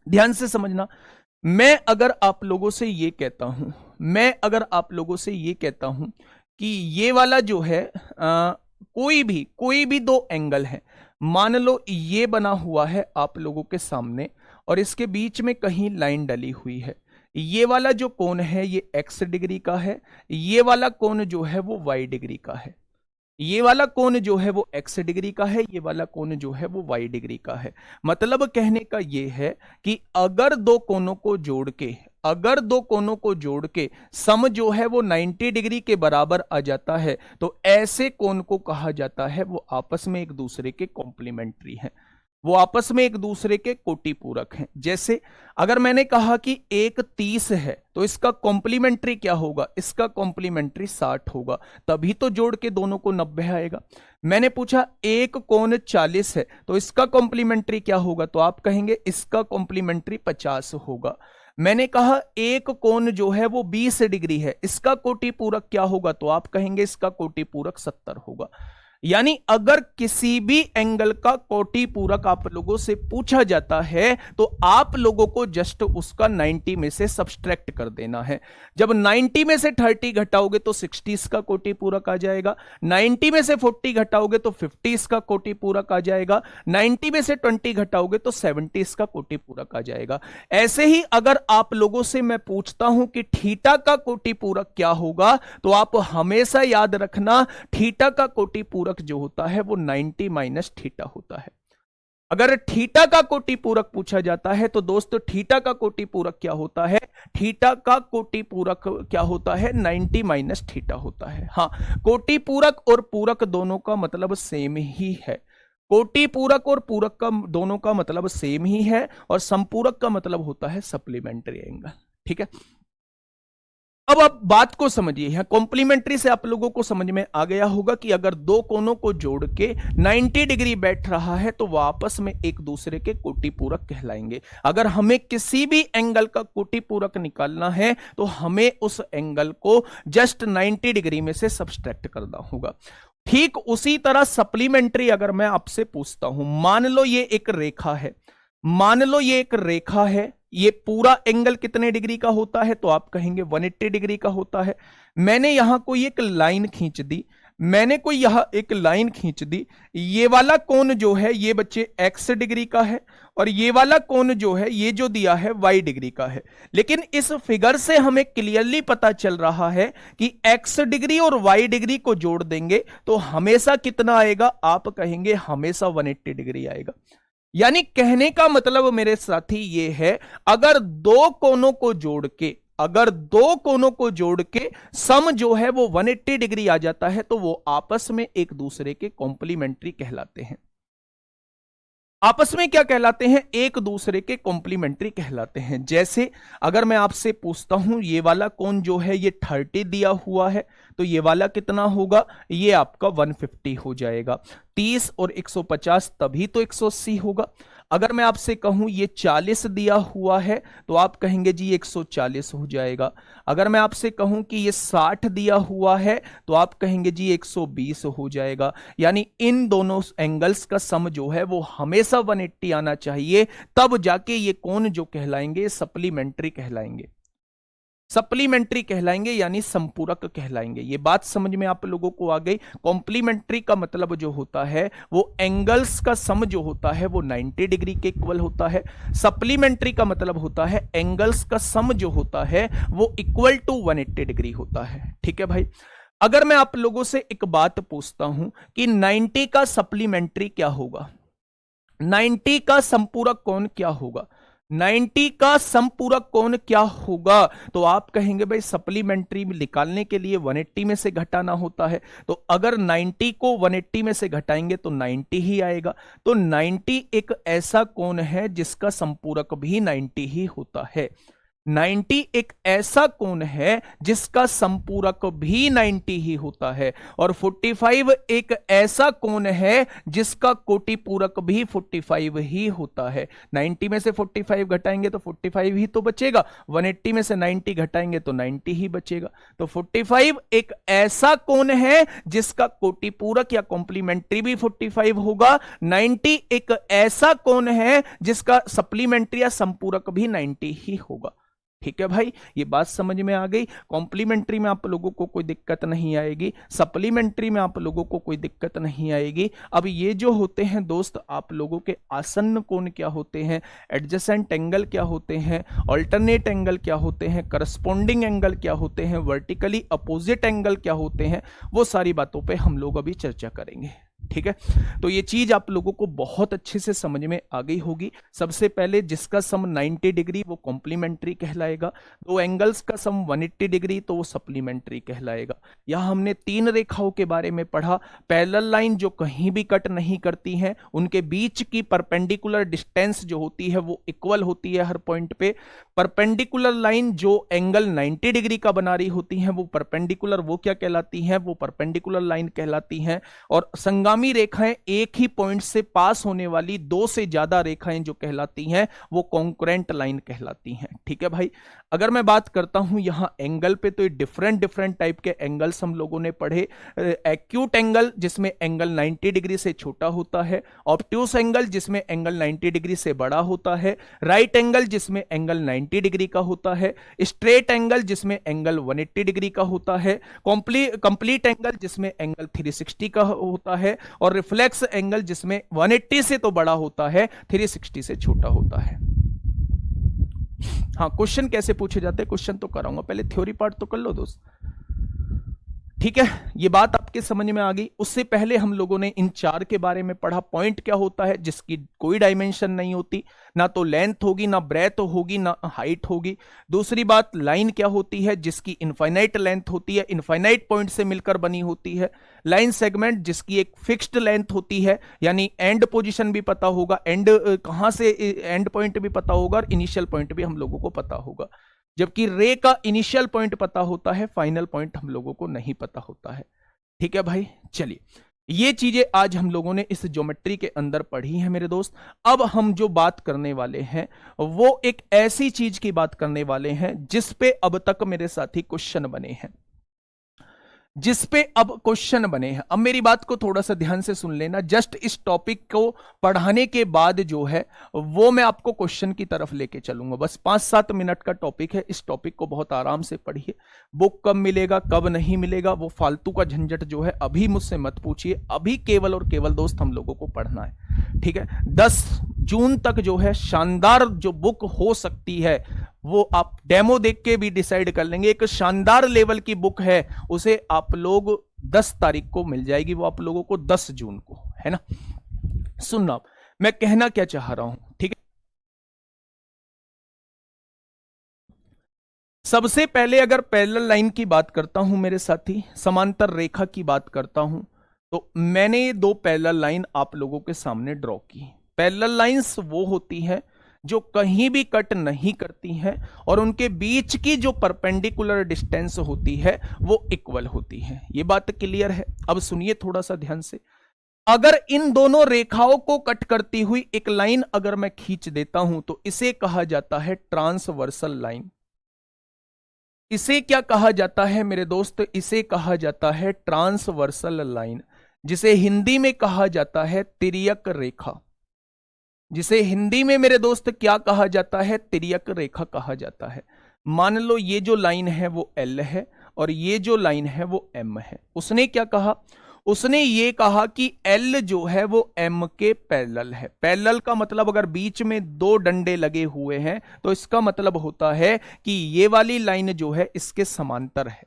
ध्यान से समझना। मैं अगर आप लोगों से ये कहता हूं कि ये वाला जो है कोई भी 2 एंगल है, मान लो ये बना हुआ है आप लोगों के सामने और इसके बीच में कहीं लाइन डली हुई है। ये वाला जो कोण है ये x डिग्री का है, ये वाला कोण जो है वो y डिग्री का है। ये वाला कोण जो है वो x डिग्री का है, ये वाला कोण जो है वो y डिग्री का है। मतलब कहने का ये है कि अगर दो कोणों को जोड़ के सम जो है वो 90 डिग्री के बराबर आ जाता है, तो ऐसे कोण को कहा जाता है वो आपस में एक दूसरे के कॉम्प्लीमेंट्री हैं, वो आपस में एक दूसरे के कोटिपूरक हैं। जैसे अगर मैंने कहा कि एक 30 है तो इसका कॉम्प्लीमेंट्री क्या होगा? इसका कॉम्प्लीमेंट्री 60 होगा, तभी तो जोड़ के दोनों को 90 आएगा। मैंने पूछा एक कोण 40 है तो इसका कॉम्प्लीमेंट्री क्या होगा? तो आप कहेंगे इसका कॉम्प्लीमेंट्री 50 होगा। मैंने कहा एक कोण जो है वो 20 डिग्री है, इसका कोटिपूरक क्या होगा? तो आप कहेंगे इसका कोटिपूरक 70 होगा। यानी अगर किसी भी एंगल का कोटि पूरक आप लोगों से पूछा जाता है तो आप लोगों को जस्ट उसका 90 में से सब्सट्रैक्ट कर देना है। जब 90 में से 30 घटाओगे तो 60 इसका कोटि पूरक आ जाएगा, 90 में से 40 घटाओगे तो 50 इसका कोटि पूरक आ जाएगा, 90 में से 20 घटाओगे तो 70 इसका कोटि पूरक आ जाएगा। ऐसे ही अगर आप लोगों से मैं पूछता हूं कि थीटा का कोटि पूरक क्या होगा, तो आप हमेशा याद रखना थीटा का कोटि पूरक जो होता है वो 90 माइनस थीटा होता है। अगर थीटा का कोटि पूरक पूछा जाता है तो दोस्तों थीटा का कोटि पूरक क्या होता है, थीटा का कोटि पूरक क्या होता है, 90 माइनस थीटा होता है। हाँ, कोटि पूरक और पूरक दोनों का मतलब सेम ही है। कोटि पूरक और पूरक का दोनों का मतलब सेम ही है, और संपूरक का मतलब होता है सप्लीमेंट्री एंगल। ठीक है, अब आप बात को समझिए। यहां कॉम्प्लीमेंट्री से आप लोगों को समझ में आ गया होगा कि अगर दो कोनों को जोड़ के 90 डिग्री बैठ रहा है तो वह आपस में एक दूसरे के कोटि पूरक कहलाएंगे। अगर हमें किसी भी एंगल का कोटि पूरक निकालना है तो हमें उस एंगल को जस्ट 90 डिग्री में से सब्सट्रैक्ट करना होगा। ठीक उसी तरह सप्लीमेंट्री अगर मैं आपसे पूछता हूं, मान लो ये एक रेखा है, मान लो ये एक रेखा है, ये पूरा एंगल कितने डिग्री का होता है, तो आप कहेंगे 180 डिग्री का होता है। मैंने यहां कोई एक लाइन खींच दी, मैंने कोई यहां एक लाइन खींच दी, ये वाला कोण जो है ये बच्चे x डिग्री का है, और ये वाला कोण जो है ये जो दिया है y डिग्री का है। लेकिन इस फिगर से हमें क्लियरली पता चल रहा है कि x डिग्री और y डिग्री को जोड़ देंगे तो हमेशा कितना आएगा, आप कहेंगे हमेशा 180 डिग्री आएगा। यानी कहने का मतलब मेरे साथी ये है, अगर दो कोनों को जोड़ के, अगर दो कोनों को जोड़ के सम जो है वो 180 डिग्री आ जाता है तो वो आपस में एक दूसरे के कॉम्प्लीमेंट्री कहलाते हैं। आपस में क्या कहलाते हैं, एक दूसरे के कॉम्प्लीमेंट्री कहलाते हैं। जैसे अगर मैं आपसे पूछता हूं ये वाला कोण जो है ये 30 दिया हुआ है, तो ये वाला कितना होगा, ये आपका 150 हो जाएगा। 30 और 150 तभी तो 180 होगा। अगर मैं आपसे कहूं ये 40 दिया हुआ है तो आप कहेंगे जी 140 हो जाएगा। अगर मैं आपसे कहूं कि ये 60 दिया हुआ है तो आप कहेंगे जी 120 हो जाएगा। यानी इन दोनों एंगल्स का सम जो है वो हमेशा 180 आना चाहिए, तब जाके ये कोण जो कहलाएंगे सप्लीमेंट्री कहलाएंगे, सप्लीमेंट्री कहलाएंगे यानी संपूरक कहलाएंगे। ये बात समझ में आप लोगों को आ गई। कॉम्प्लीमेंट्री का मतलब जो होता है वो एंगल्स का सम जो होता है वो 90 डिग्री के इक्वल होता है। सप्लीमेंट्री का मतलब होता है एंगल्स का सम जो होता है वो इक्वल टू 180 डिग्री होता है। ठीक है भाई, अगर मैं आप लोगों से एक बात पूछता हूं कि 90 का सप्लीमेंट्री क्या होगा, 90 का संपूरक कोण क्या होगा, 90 का संपूरक कोण क्या होगा, तो आप कहेंगे भाई सप्लीमेंट्री निकालने के लिए 180 में से घटाना होता है। तो अगर 90 को 180 में से घटाएंगे तो 90 ही आएगा। तो 90 एक ऐसा कोण है जिसका संपूरक भी 90 ही होता है। 90 एक ऐसा कोण है जिसका संपूरक भी 90 ही होता है। और 45 एक ऐसा कोण है जिसका कोटि पूरक भी 45 ही होता है। 90 में से 45 घटाएंगे तो 45 ही तो बचेगा, 180 में से 90 घटाएंगे तो 90 ही बचेगा। तो 45 एक ऐसा कोण है जिसका कोटि पूरक या कॉम्प्लीमेंट्री भी 45 होगा। 90 एक ऐसा कोण है जिसका सप्लीमेंट्री या संपूरक भी 90 ही होगा। ठीक है भाई, ये बात समझ में आ गई। कॉम्प्लीमेंट्री में आप लोगों को कोई दिक्कत नहीं आएगी, सप्लीमेंट्री में आप लोगों को कोई दिक्कत नहीं आएगी। अब ये जो होते हैं दोस्त आप लोगों के आसन्न कोण क्या होते हैं, एडजेसेंट एंगल क्या होते हैं, अल्टरनेट एंगल क्या होते हैं, करस्पॉन्डिंग एंगल क्या होते हैं, वर्टिकली अपोजिट एंगल क्या होते हैं, वो सारी बातों पे हम लोग अभी चर्चा करेंगे। ठीक है, तो ये चीज आप लोगों को बहुत अच्छे से समझ में आ गई होगी। सबसे पहले जिसका सम 90 डिग्री वो कॉम्प्लीमेंट्री कहलाएगा, दो एंगल्स का सम 180 डिग्री तो वो सप्लीमेंट्री कहलाएगा। यहां हमने तीन रेखाओं के बारे में पढ़ा। पैरेलल लाइन जो कहीं भी कट नहीं करती हैं, उनके बीच की परपेंडिकुलर डिस्टेंस जो होती है वो इक्वल होती है हर पॉइंट पे। परपेंडिकुलर लाइन जो एंगल 90 डिग्री का बना रही होती हैं वो परपेंडिकुलर वो क्या कहलाती हैं, वो परपेंडिकुलर लाइन कहलाती हैं। और संगा अनुगामी रेखाएं एक ही पॉइंट से पास होने वाली दो से ज्यादा रेखाएं जो कहलाती हैं वो कॉन्करेंट लाइन कहलाती हैं। ठीक है भाई। अगर मैं बात करता हूं यहां एंगल पे, तो ये डिफरेंट डिफरेंट टाइप के एंगल्स हम लोगों ने पढ़े। एक्यूट एंगल जिसमें एंगल 90 डिग्री से छोटा होता है, ऑब्ट्यूस एंगल जिसमें एंगल 90 डिग्री से बड़ा होता है, राइट एंगल जिसमें एंगल 90 डिग्री का होता है, स्ट्रेट एंगल जिसमें एंगल 180 डिग्री का होता है, कंप्लीट एंगल जिसमें एंगल 360 का होता है, और रिफ्लेक्स एंगल जिसमें 180 से तो बड़ा होता है, 360 से छोटा होता है। हाँ, क्वेश्चन कैसे पूछे जाते हैं, क्वेश्चन तो कराऊंगा, पहले थ्योरी पार्ट तो कर लो दोस्त। ठीक है, ये बात आपके समझ में आ गई। उससे पहले हम लोगों ने इन चार के बारे में पढ़ा। पॉइंट क्या होता है, जिसकी कोई डायमेंशन नहीं होती, ना तो लेंथ होगी, ना ब्रेथ होगी, ना हाइट होगी। दूसरी बात, लाइन क्या होती है, जिसकी इनफाइनाइट लेंथ होती है, इनफाइनाइट पॉइंट से मिलकर बनी होती है। लाइन सेगमेंट जिसकी एक फिक्स्ड लेंथ होती है, यानी एंड पोजीशन भी पता होगा, एंड कहां से एंड पॉइंट भी पता होगा, और इनिशियल पॉइंट भी हम लोगों को पता होगा। जबकि रे का इनिशियल पॉइंट पता होता है, फाइनल पॉइंट हम लोगों को नहीं पता होता है। ठीक है भाई, चलिए ये चीजें आज हम लोगों ने इस ज्योमेट्री के अंदर पढ़ी है मेरे दोस्त। अब हम जो बात करने वाले हैं वो एक ऐसी चीज की बात करने वाले हैं जिस पे अब तक मेरे साथी क्वेश्चन बने हैं, जिस पे अब क्वेश्चन बने हैं। अब मेरी बात को थोड़ा सा ध्यान से सुन लेना। जस्ट इस टॉपिक को पढ़ाने के बाद जो है वो मैं आपको क्वेश्चन की तरफ लेके चलूंगा। बस 5-7 मिनट का टॉपिक है, इस टॉपिक को बहुत आराम से पढ़िए। बुक कब मिलेगा, कब नहीं मिलेगा, वो फालतू का झंझट जो है अभी मुझसे मत पूछिए। अभी केवल और केवल दोस्त हम लोगों को पढ़ना है। ठीक है, 10 जून तक जो है शानदार जो बुक हो सकती है वो आप डेमो देख के भी डिसाइड कर लेंगे। एक शानदार लेवल की बुक है, उसे आप लोग 10 तारीख को मिल जाएगी, वो आप लोगों को 10 जून को, है ना। सुनना मैं कहना क्या चाह रहा हूं, ठीक है। सबसे पहले अगर पैरेलल लाइन की बात करता हूं मेरे साथी, समांतर रेखा की बात करता हूं, तो मैंने ये 2 पैरेलल लाइन आप लोगों के सामने ड्रॉ की। पैरेलल लाइंस वो होती हैं जो कहीं भी कट नहीं करती हैं और उनके बीच की जो परपेंडिकुलर डिस्टेंस होती है वो इक्वल होती है। ये बात क्लियर है। अब सुनिए थोड़ा सा ध्यान से। अगर इन दोनों रेखाओं को कट करती हुई एक लाइन अगर मैं खींच देता हूं तो इसे कहा जाता है ट्रांसवर्सल लाइन। इसे क्या कहा जाता है मेरे दोस्त, इसे कहा जाता है ट्रांसवर्सल लाइन, जिसे हिंदी में कहा जाता है तिर्यक रेखा। जिसे हिंदी में मेरे दोस्त क्या कहा जाता है, तिर्यक रेखा कहा जाता है। मान लो ये जो लाइन है वो L है और ये जो लाइन है वो M है। उसने क्या कहा, उसने ये कहा कि L जो है वो M के पैरेलल है। पैरेलल का मतलब अगर बीच में 2 डंडे लगे हुए हैं तो इसका मतलब होता है कि ये वाली लाइन जो है इसके समांतर है।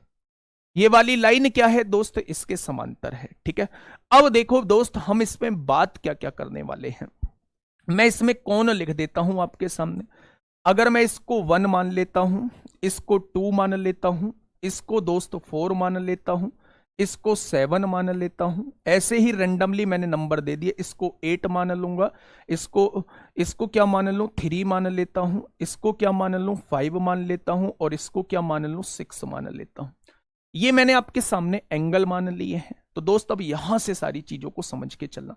ये वाली लाइन क्या है दोस्त, इसके समांतर है। ठीक है, अब देखो दोस्त हम इसमें बात क्या क्या करने वाले हैं। मैं इसमें कोण लिख देता हूं आपके सामने। अगर मैं इसको 1 मान लेता हूं, इसको 2 मान लेता हूं, इसको दोस्त 4 मान लेता हूं, इसको 7 मान लेता हूं, ऐसे ही रेंडमली मैंने नंबर दे दिए। इसको 8 मान लूंगा, इसको क्या मान लूं, 3 मान लेता हूं, इसको क्या मान लूं, 5 मान लेता हूं, और इसको क्या मान लूं, 6 मान लेता हूं। ये मैंने आपके सामने एंगल मान लिए हैं। तो दोस्त अब यहां से सारी चीजों को समझ के चलना।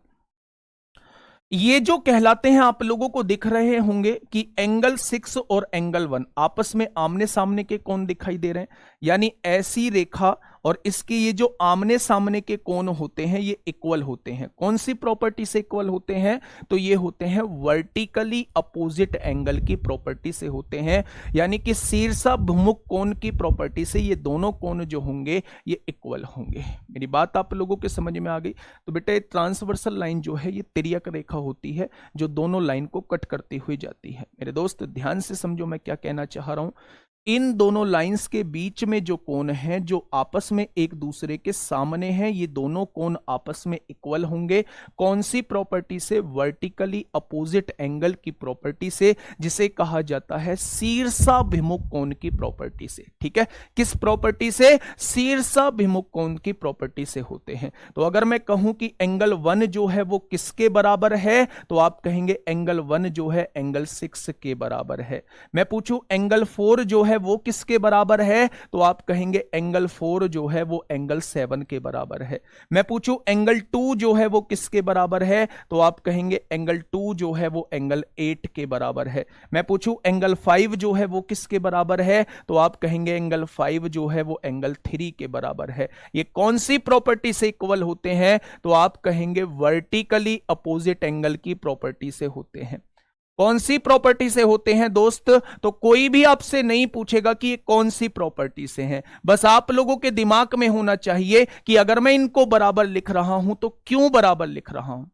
ये जो कहलाते हैं, आप लोगों को दिख रहे होंगे कि एंगल 6 और एंगल 1 आपस में आमने सामने के कोण दिखाई दे रहे हैं। यानी ऐसी रेखा और इसके ये जो आमने सामने के कोण होते हैं ये इक्वल होते हैं। कौन सी प्रॉपर्टी से इक्वल होते हैं, तो ये होते हैं वर्टिकली अपोजिट एंगल की प्रॉपर्टी से होते हैं। यानी कि शीर्षाभिमुख कोण की प्रॉपर्टी से ये दोनों कोण जो होंगे ये इक्वल होंगे। मेरी बात आप लोगों के समझ में आ गई। तो बेटा ये ट्रांसवर्सल लाइन जो है ये तिर्यक रेखा होती है जो दोनों लाइन को कट करती हुई जाती है। मेरे दोस्त ध्यान से समझो मैं क्या कहना चाह रहा हूं। इन दोनों लाइंस के बीच में जो कोण हैं जो आपस में एक दूसरे के सामने हैं, ये दोनों कोण आपस में इक्वल होंगे। कौन सी प्रॉपर्टी से, वर्टिकली अपोजिट एंगल की प्रॉपर्टी से, जिसे कहा जाता है शीर्षाभिमुख कोण की प्रॉपर्टी से। ठीक है, किस प्रॉपर्टी से, शीर्षाभिमुख कोण की प्रॉपर्टी से होते हैं। तो अगर मैं कहूं कि एंगल 1 जो है वो किसके बराबर है, तो आप कहेंगे एंगल 1 जो है एंगल 6 के बराबर है। मैं पूछूं एंगल 4 जो है वो किसके बराबर है, तो आप कहेंगे एंगल 4 जो है वो एंगल 7 के बराबर है। मैं पूछूं एंगल 2 जो है वो किसके बराबर है, तो आप कहेंगे एंगल 2 जो है वो एंगल 8 के बराबर है। मैं पूछूं एंगल 5 जो है वो किसके बराबर है, तो आप कहेंगे एंगल 5 जो है वो एंगल 3 के बराबर है। ये कौन सी प्रॉपर्टी से इक्वल होते हैं, तो आप कहेंगे वर्टिकली अपोजिट एंगल की प्रॉपर्टी से होते हैं। कौन सी प्रॉपर्टी से होते हैं दोस्त, तो कोई भी आपसे नहीं पूछेगा कि ये कौन सी प्रॉपर्टी से हैं, बस आप लोगों के दिमाग में होना चाहिए कि अगर मैं इनको बराबर लिख रहा हूं तो क्यों बराबर लिख रहा हूं,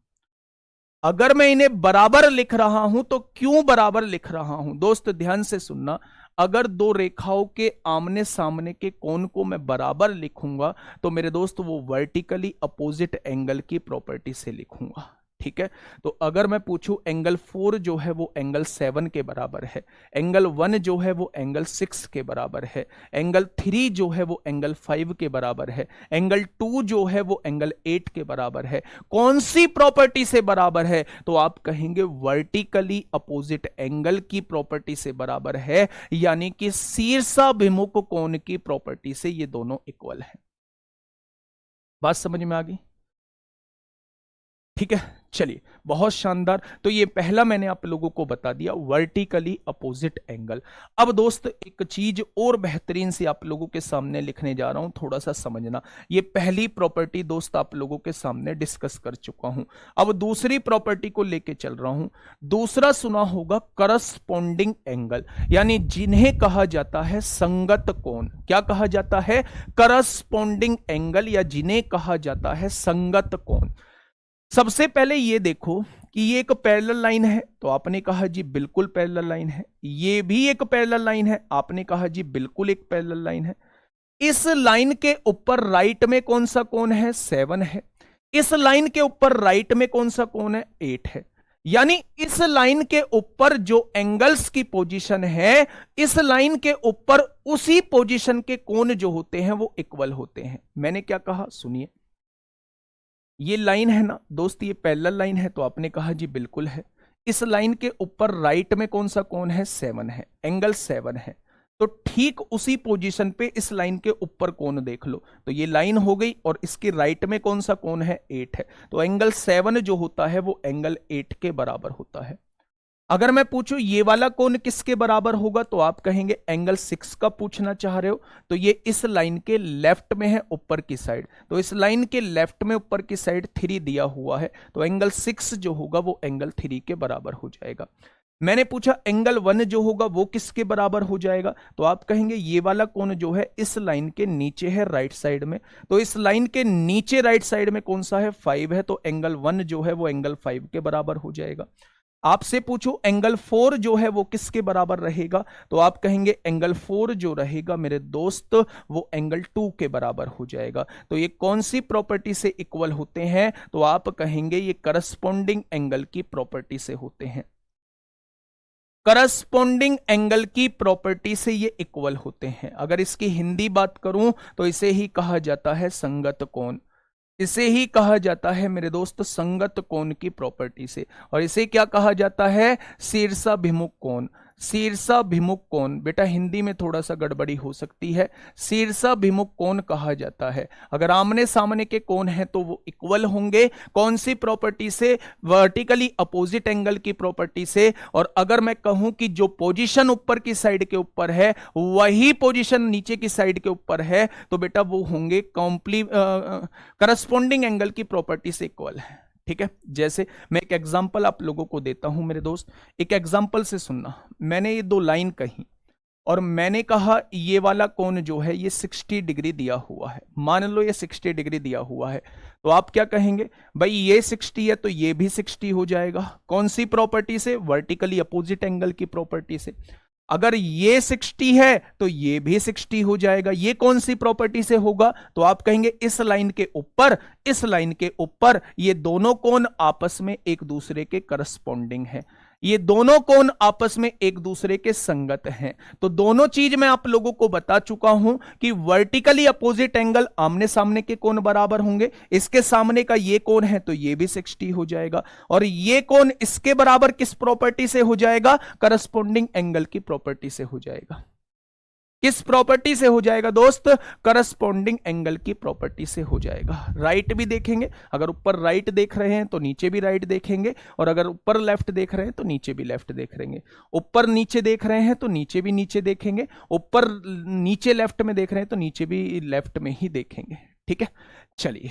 अगर मैं इन्हें बराबर लिख रहा हूं तो क्यों बराबर लिख रहा हूं। दोस्त ध्यान से सुनना, अगर दो रेखाओं के आमने सामने के कोण को मैं बराबर लिखूंगा तो मेरे दोस्त वो वर्टिकली अपोजिट एंगल की प्रॉपर्टी से लिखूंगा, ठीक है। तो अगर मैं पूछूं एंगल 4 जो है वो एंगल 7 के बराबर है, एंगल 1 जो है वो एंगल 6 के बराबर है, एंगल 3 जो है वो एंगल 5 के बराबर है, एंगल 2 जो है वो एंगल 8 के बराबर है, कौन सी प्रॉपर्टी से बराबर है, तो आप कहेंगे वर्टिकली अपोजिट एंगल की प्रॉपर्टी से बराबर है, यानी कि शीर्षाभिमुख कोण की प्रॉपर्टी से ये दोनों इक्वल है। बात समझ में आ गई, ठीक है। चलिए बहुत शानदार, तो ये पहला मैंने आप लोगों को बता दिया वर्टिकली अपोजिट एंगल। अब दोस्त एक चीज और बेहतरीन से आप लोगों के सामने लिखने जा रहा हूं, थोड़ा सा समझना। ये पहली प्रॉपर्टी दोस्त आप लोगों के सामने डिस्कस कर चुका हूं, अब दूसरी प्रॉपर्टी को लेके चल रहा हूं। दूसरा सुना होगा करस्पॉन्डिंग एंगल, यानी जिन्हें कहा जाता है संगत कोण। क्या कहा जाता है, करस्पॉन्डिंग एंगल, या जिन्हें कहा जाता है संगत कोण। सबसे पहले ये देखो कि ये एक पैरेलल लाइन है, तो आपने कहा जी बिल्कुल पैरेलल लाइन है। ये भी एक पैरेलल लाइन है, आपने कहा जी बिल्कुल एक पैरेलल लाइन है। इस लाइन के ऊपर राइट में कौन सा कोण है, 7 है। इस लाइन के ऊपर राइट में कौन सा कोण है, 8 है। यानी इस लाइन के ऊपर जो एंगल्स की पोजीशन है, इस लाइन के ऊपर उसी पोजीशन के कोण जो होते हैं वो इक्वल होते हैं। मैंने क्या कहा, सुनिए। ये लाइन है ना दोस्त, ये पैरेलल लाइन है, तो आपने कहा जी बिल्कुल है। इस लाइन के ऊपर राइट में कौन सा कोण है, 7 है, एंगल 7 है। तो ठीक उसी पोजीशन पे इस लाइन के ऊपर कोण देख लो, तो ये लाइन हो गई, और इसके राइट में कौन सा कोण है, 8 है। तो एंगल 7 जो होता है वो एंगल 8 के बराबर होता है। अगर मैं पूछूं ये वाला कोण किसके बराबर होगा, तो आप कहेंगे एंगल 6 का पूछना चाह रहे हो, तो ये इस लाइन के लेफ्ट में है ऊपर की साइड, तो इस लाइन के लेफ्ट में ऊपर की साइड 3 दिया हुआ है, तो एंगल 6 जो होगा वो एंगल 3 के बराबर हो जाएगा। मैंने पूछा एंगल 1 जो होगा वो किसके बराबर हो जाएगा, तो आप कहेंगे ये वाला कोण जो है इस लाइन के नीचे है राइट साइड में, तो इस लाइन के नीचे राइट साइड में कौन सा है, 5 है, तो एंगल 1 जो है वो एंगल 5 के बराबर हो जाएगा। आपसे पूछो एंगल 4 जो है वो किसके बराबर रहेगा, तो आप कहेंगे एंगल 4 जो रहेगा मेरे दोस्त वो एंगल 2 के बराबर हो जाएगा। तो ये कौन सी प्रॉपर्टी से इक्वल होते हैं, तो आप कहेंगे ये करस्पॉन्डिंग एंगल की प्रॉपर्टी से होते हैं। करस्पॉन्डिंग एंगल की प्रॉपर्टी से ये इक्वल होते हैं। अगर इसकी हिंदी बात करूं तो इसे ही कहा जाता है संगत कोण, इसे ही कहा जाता है मेरे दोस्त संगत कोण की प्रॉपर्टी से। और इसे क्या कहा जाता है, शीर्षाभिमुख कोण। शीर्षाभिमुख कोण, बेटा हिंदी में थोड़ा सा गड़बड़ी हो सकती है, शीर्षाभिमुख कोण कहा जाता है। अगर आमने सामने के कोण हैं तो वो इक्वल होंगे, कौन सी प्रॉपर्टी से, वर्टिकली अपोजिट एंगल की प्रॉपर्टी से। और अगर मैं कहूं कि जो पोजीशन ऊपर की साइड के ऊपर है वही पोजीशन नीचे की साइड के ऊपर है, तो बेटा वो होंगे करस्पॉन्डिंग एंगल की प्रॉपर्टी से इक्वल है, ठीक है। जैसे मैं एक एग्जांपल आप लोगों को देता हूं मेरे दोस्त, एक एग्जांपल से सुनना। मैंने ये दो लाइन कही और मैंने कहा ये वाला कोण जो है ये 60 डिग्री दिया हुआ है, मान लो ये 60 डिग्री दिया हुआ है, तो आप क्या कहेंगे, भाई ये 60 है तो ये भी 60 हो जाएगा। कौन सी प्रॉपर्टी से, वर्टिकली अपोजिट एंगल की प्रॉपर्टी से। अगर ये 60 है तो ये भी 60 हो जाएगा। ये कौन सी प्रॉपर्टी से होगा, तो आप कहेंगे इस लाइन के ऊपर, इस लाइन के ऊपर ये दोनों कोण आपस में एक दूसरे के करस्पॉन्डिंग है, ये दोनों कोण आपस में एक दूसरे के संगत हैं। तो दोनों चीज मैं आप लोगों को बता चुका हूं कि वर्टिकली अपोजिट एंगल आमने सामने के कोण बराबर होंगे, इसके सामने का ये कोण है तो ये भी 60 हो जाएगा, और ये कोण इसके बराबर किस प्रॉपर्टी से हो जाएगा, करस्पॉन्डिंग एंगल की प्रॉपर्टी से हो जाएगा। किस प्रॉपर्टी से हो जाएगा दोस्त? करस्पॉन्डिंग एंगल की प्रॉपर्टी से हो जाएगा। राइट भी देखेंगे, अगर ऊपर राइट देख रहे हैं तो नीचे भी राइट देखेंगे, और अगर ऊपर लेफ्ट देख रहे हैं तो नीचे भी लेफ्ट देख लेंगे। ऊपर नीचे देख रहे हैं तो नीचे भी नीचे देखेंगे, ऊपर नीचे लेफ्ट में देख रहे हैं तो नीचे भी लेफ्ट में ही देखेंगे। ठीक है, चलिए,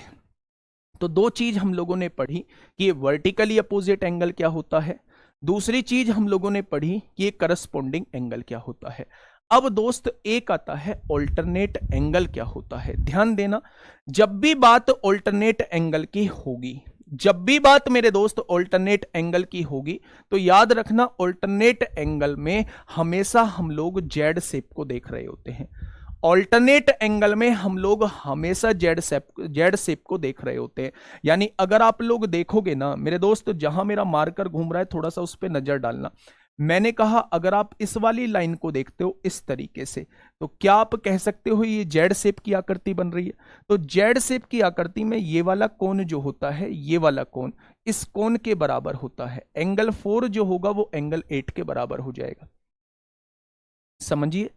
तो दो चीज हम लोगों ने पढ़ी कि वर्टिकली अपोजिट एंगल क्या होता है, दूसरी चीज हम लोगों ने पढ़ी कि ये करस्पॉन्डिंग एंगल क्या होता है। अब दोस्त एक आता है ऑल्टरनेट एंगल क्या होता है। ध्यान देना, जब भी बात ऑल्टरनेट एंगल की होगी, जब भी बात मेरे दोस्त ऑल्टरनेट एंगल की होगी, तो याद रखना ऑल्टरनेट एंगल में हमेशा हम लोग जेड शेप को देख रहे होते हैं। ऑल्टरनेट एंगल में हम लोग हमेशा जेड शेप को देख रहे होते हैं। यानी अगर आप लोग देखोगे ना मेरे दोस्त, जहां मेरा मार्कर घूम रहा है थोड़ा सा उस पर नजर डालना। मैंने कहा अगर आप इस वाली लाइन को देखते हो इस तरीके से, तो क्या आप कह सकते हो ये जेड शेप की आकृति बन रही है? तो जेड शेप की आकृति में ये वाला कोण जो होता है, ये वाला कोण इस कोण के बराबर होता है। एंगल 4 जो होगा वो एंगल 8 के बराबर हो जाएगा। समझिए,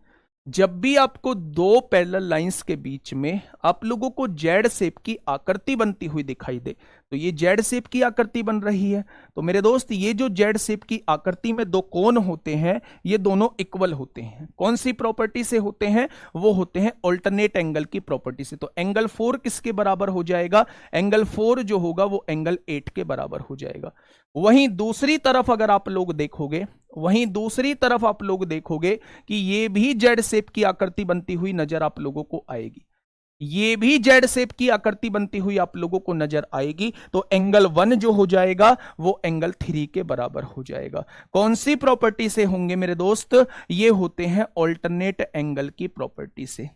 जब भी आपको दो पैरेलल लाइंस के बीच में आप लोगों को जेड शेप की आकृति बनती हुई दिखाई दे, तो ये जेड शेप की आकृति बन रही है, तो मेरे दोस्त ये जो जेड शेप की आकृति में दो कोण होते हैं, ये दोनों इक्वल होते हैं। कौन सी प्रॉपर्टी से होते हैं? वो होते हैं ऑल्टरनेट एंगल की प्रॉपर्टी से। तो एंगल 4 किसके बराबर हो जाएगा? एंगल 4 जो होगा वो एंगल 8 के बराबर हो जाएगा। वहीं दूसरी तरफ अगर आप लोग देखोगे, वहीं दूसरी तरफ आप लोग देखोगे कि ये भी जेड शेप की आकृति बनती हुई नजर आप लोगों को आएगी, ये भी जेड शेप की आकृति बनती हुई आप लोगों को नजर आएगी। तो एंगल 1 जो हो जाएगा वो एंगल 3 के बराबर हो जाएगा। कौन सी प्रॉपर्टी से होंगे मेरे दोस्त? ये होते हैं ऑल्टरनेट एंगल की प्रॉपर्टी से।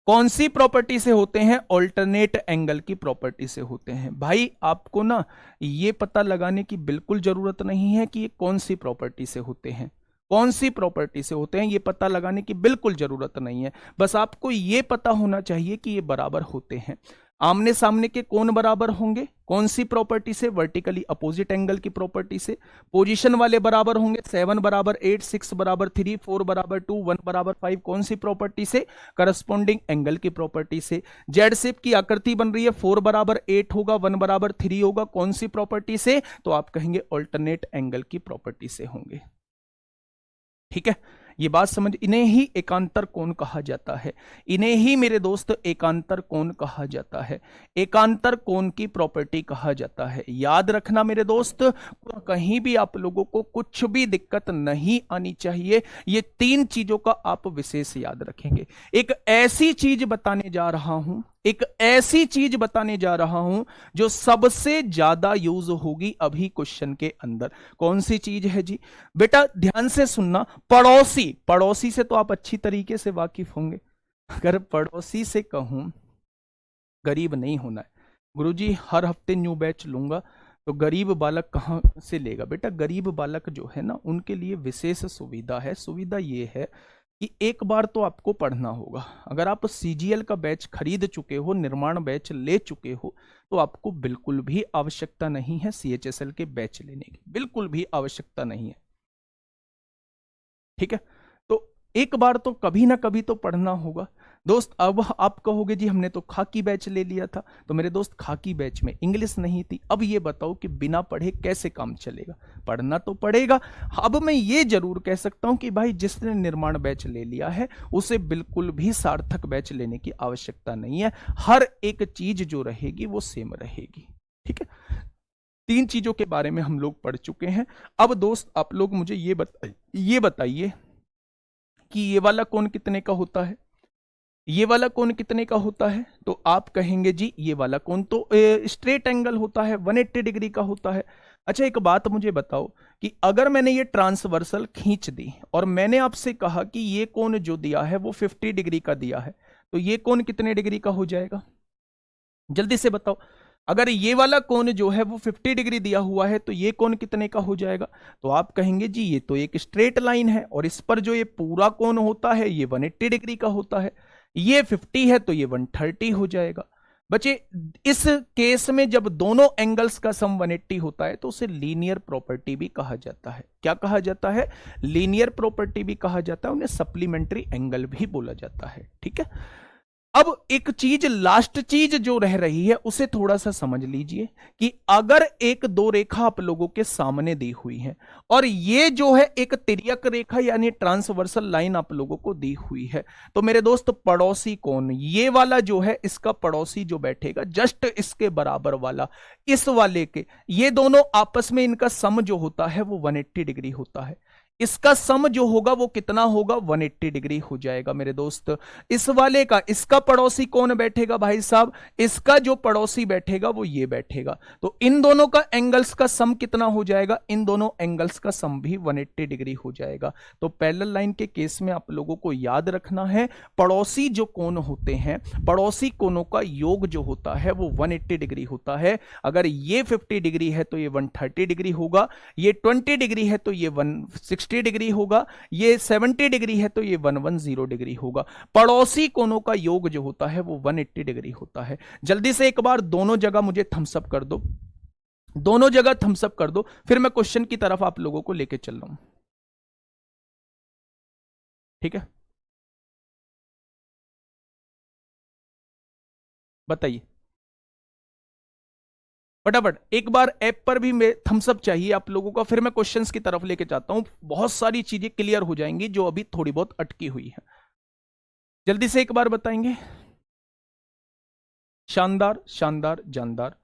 कौन सी प्रॉपर्टी से होते हैं? ऑल्टरनेट एंगल की प्रॉपर्टी से होते हैं। भाई आपको ना ये पता लगाने की बिल्कुल जरूरत नहीं है कि ये कौन सी प्रॉपर्टी से होते हैं, कौन सी प्रॉपर्टी से होते हैं, ये पता लगाने की बिल्कुल जरूरत नहीं है। बस आपको ये पता होना चाहिए कि ये बराबर होते हैं। आमने सामने के कोण बराबर होंगे, कौन सी प्रॉपर्टी से? वर्टिकली अपोजिट एंगल की प्रॉपर्टी से। पोजीशन वाले बराबर होंगे, 7 बराबर 8, 6 बराबर 3, 4 बराबर 2, 1 बराबर 5। कौन सी प्रॉपर्टी से? करस्पॉन्डिंग एंगल की प्रॉपर्टी से। जेड शेप की आकृति बन रही है, 4 बराबर 8 होगा, 1 बराबर 3 होगा। कौन सी प्रॉपर्टी से? तो आप कहेंगे ऑल्टरनेट एंगल की प्रॉपर्टी से होंगे। ठीक है, ये बात समझ। इन्हें ही एकांतर कोण कहा जाता है, इन्हें ही मेरे दोस्त एकांतर कोण कहा जाता है, एकांतर कोण की प्रॉपर्टी कहा जाता है। याद रखना मेरे दोस्त, कहीं भी आप लोगों को कुछ भी दिक्कत नहीं आनी चाहिए। ये 3 चीजों का आप विशेष याद रखेंगे। एक ऐसी चीज बताने जा रहा हूं, एक ऐसी चीज बताने जा रहा हूं जो सबसे ज्यादा यूज होगी अभी क्वेश्चन के अंदर। कौन सी चीज है जी? बेटा ध्यान से सुनना। पड़ोसी, पड़ोसी से तो आप अच्छी तरीके से वाकिफ होंगे। अगर पड़ोसी से कहूं गरीब नहीं होना है, गुरुजी हर हफ्ते न्यू बैच लूंगा, तो गरीब बालक कहां से लेगा? बेटा गरीब बालक जो है ना, उनके लिए विशेष सुविधा है। सुविधा ये है कि एक बार तो आपको पढ़ना होगा। अगर आप सीजीएल का बैच खरीद चुके हो, निर्माण बैच ले चुके हो, तो आपको बिल्कुल भी आवश्यकता नहीं है सीएचएसएल के बैच लेने की, बिल्कुल भी आवश्यकता नहीं है। ठीक है, तो एक बार तो कभी ना कभी तो पढ़ना होगा दोस्त। अब आप कहोगे जी हमने तो खाकी बैच ले लिया था, तो मेरे दोस्त खाकी बैच में इंग्लिश नहीं थी। अब ये बताओ कि बिना पढ़े कैसे काम चलेगा? पढ़ना तो पड़ेगा। अब मैं ये जरूर कह सकता हूं कि भाई जिसने निर्माण बैच ले लिया है उसे बिल्कुल भी सार्थक बैच लेने की आवश्यकता नहीं है। हर एक चीज जो रहेगी वो सेम रहेगी। ठीक है, 3 चीजों के बारे में हम लोग पढ़ चुके हैं। अब दोस्त आप लोग मुझे ये बताइए कि ये वाला कोण कितने का होता है, ये वाला कोण कितने का होता है? तो आप कहेंगे जी ये वाला कोण तो स्ट्रेट एंगल होता है, 180 डिग्री का होता है। अच्छा एक बात मुझे बताओ कि अगर मैंने ये ट्रांसवर्सल खींच दी और मैंने आपसे कहा कि ये कोण जो दिया है वो 50 डिग्री का दिया है, तो ये कोण कितने डिग्री का हो जाएगा? जल्दी से बताओ। अगर ये वाला कोण जो है वो 50 डिग्री दिया हुआ है, तो ये कोण कितने का हो जाएगा? तो आप कहेंगे जी ये तो एक स्ट्रेट लाइन है और इस पर जो ये पूरा कोण होता है ये 180 डिग्री का होता है। ये 50 है तो ये 130 हो जाएगा। बच्चे इस केस में जब दोनों एंगल्स का सम 180 होता है तो उसे लीनियर प्रॉपर्टी भी कहा जाता है। क्या कहा जाता है? लीनियर प्रॉपर्टी भी कहा जाता है, उन्हें सप्लीमेंट्री एंगल भी बोला जाता है। ठीक है, अब एक चीज, लास्ट चीज जो रह रही है उसे थोड़ा सा समझ लीजिए कि अगर एक दो रेखा आप लोगों के सामने दी हुई है और ये जो है एक तिर्यक रेखा यानी ट्रांसवर्सल लाइन आप लोगों को दी हुई है, तो मेरे दोस्त पड़ोसी कोण ये वाला जो है, इसका पड़ोसी जो बैठेगा जस्ट इसके बराबर वाला, इस वाले के, ये दोनों आपस में इनका सम जो होता है वो 180 डिग्री होता है। इसका सम जो होगा वो कितना होगा? 180 डिग्री हो जाएगा मेरे दोस्त। इस वाले का, इसका पड़ोसी कौन बैठेगा भाई साहब? इसका जो पड़ोसी बैठेगा वो ये बैठेगा, तो इन दोनों का एंगल्स का सम कितना हो जाएगा? इन दोनों एंगल्स का सम भी 180 डिग्री हो जाएगा। तो पैरेलल लाइन के केस में आप लोगों को याद रखना है, पड़ोसी जो कोण होते हैं, पड़ोसी कोणों का योग जो होता है वो 180 डिग्री होता है। अगर ये 50 डिग्री है तो ये 130 डिग्री होगा, ये 20 डिग्री है तो ये 160 डिग्री होगा, ये 70 डिग्री है तो ये 110 डिग्री होगा। पड़ोसी कोणों का योग जो होता है वो 180 डिग्री होता है। जल्दी से एक बार दोनों जगह मुझे थम्स अप कर दो, दोनों जगह थम्स अप कर दो, फिर मैं क्वेश्चन की तरफ आप लोगों को लेके चल रहा हूं। ठीक है, बताइए फटाफट एक बार ऐप पर भी मैं थम्स अप चाहिए आप लोगों का, फिर मैं क्वेश्चंस की तरफ लेके जाता हूं। बहुत सारी चीजें क्लियर हो जाएंगी जो अभी थोड़ी बहुत अटकी हुई है। जल्दी से एक बार बताएंगे। शानदार शानदार जानदार।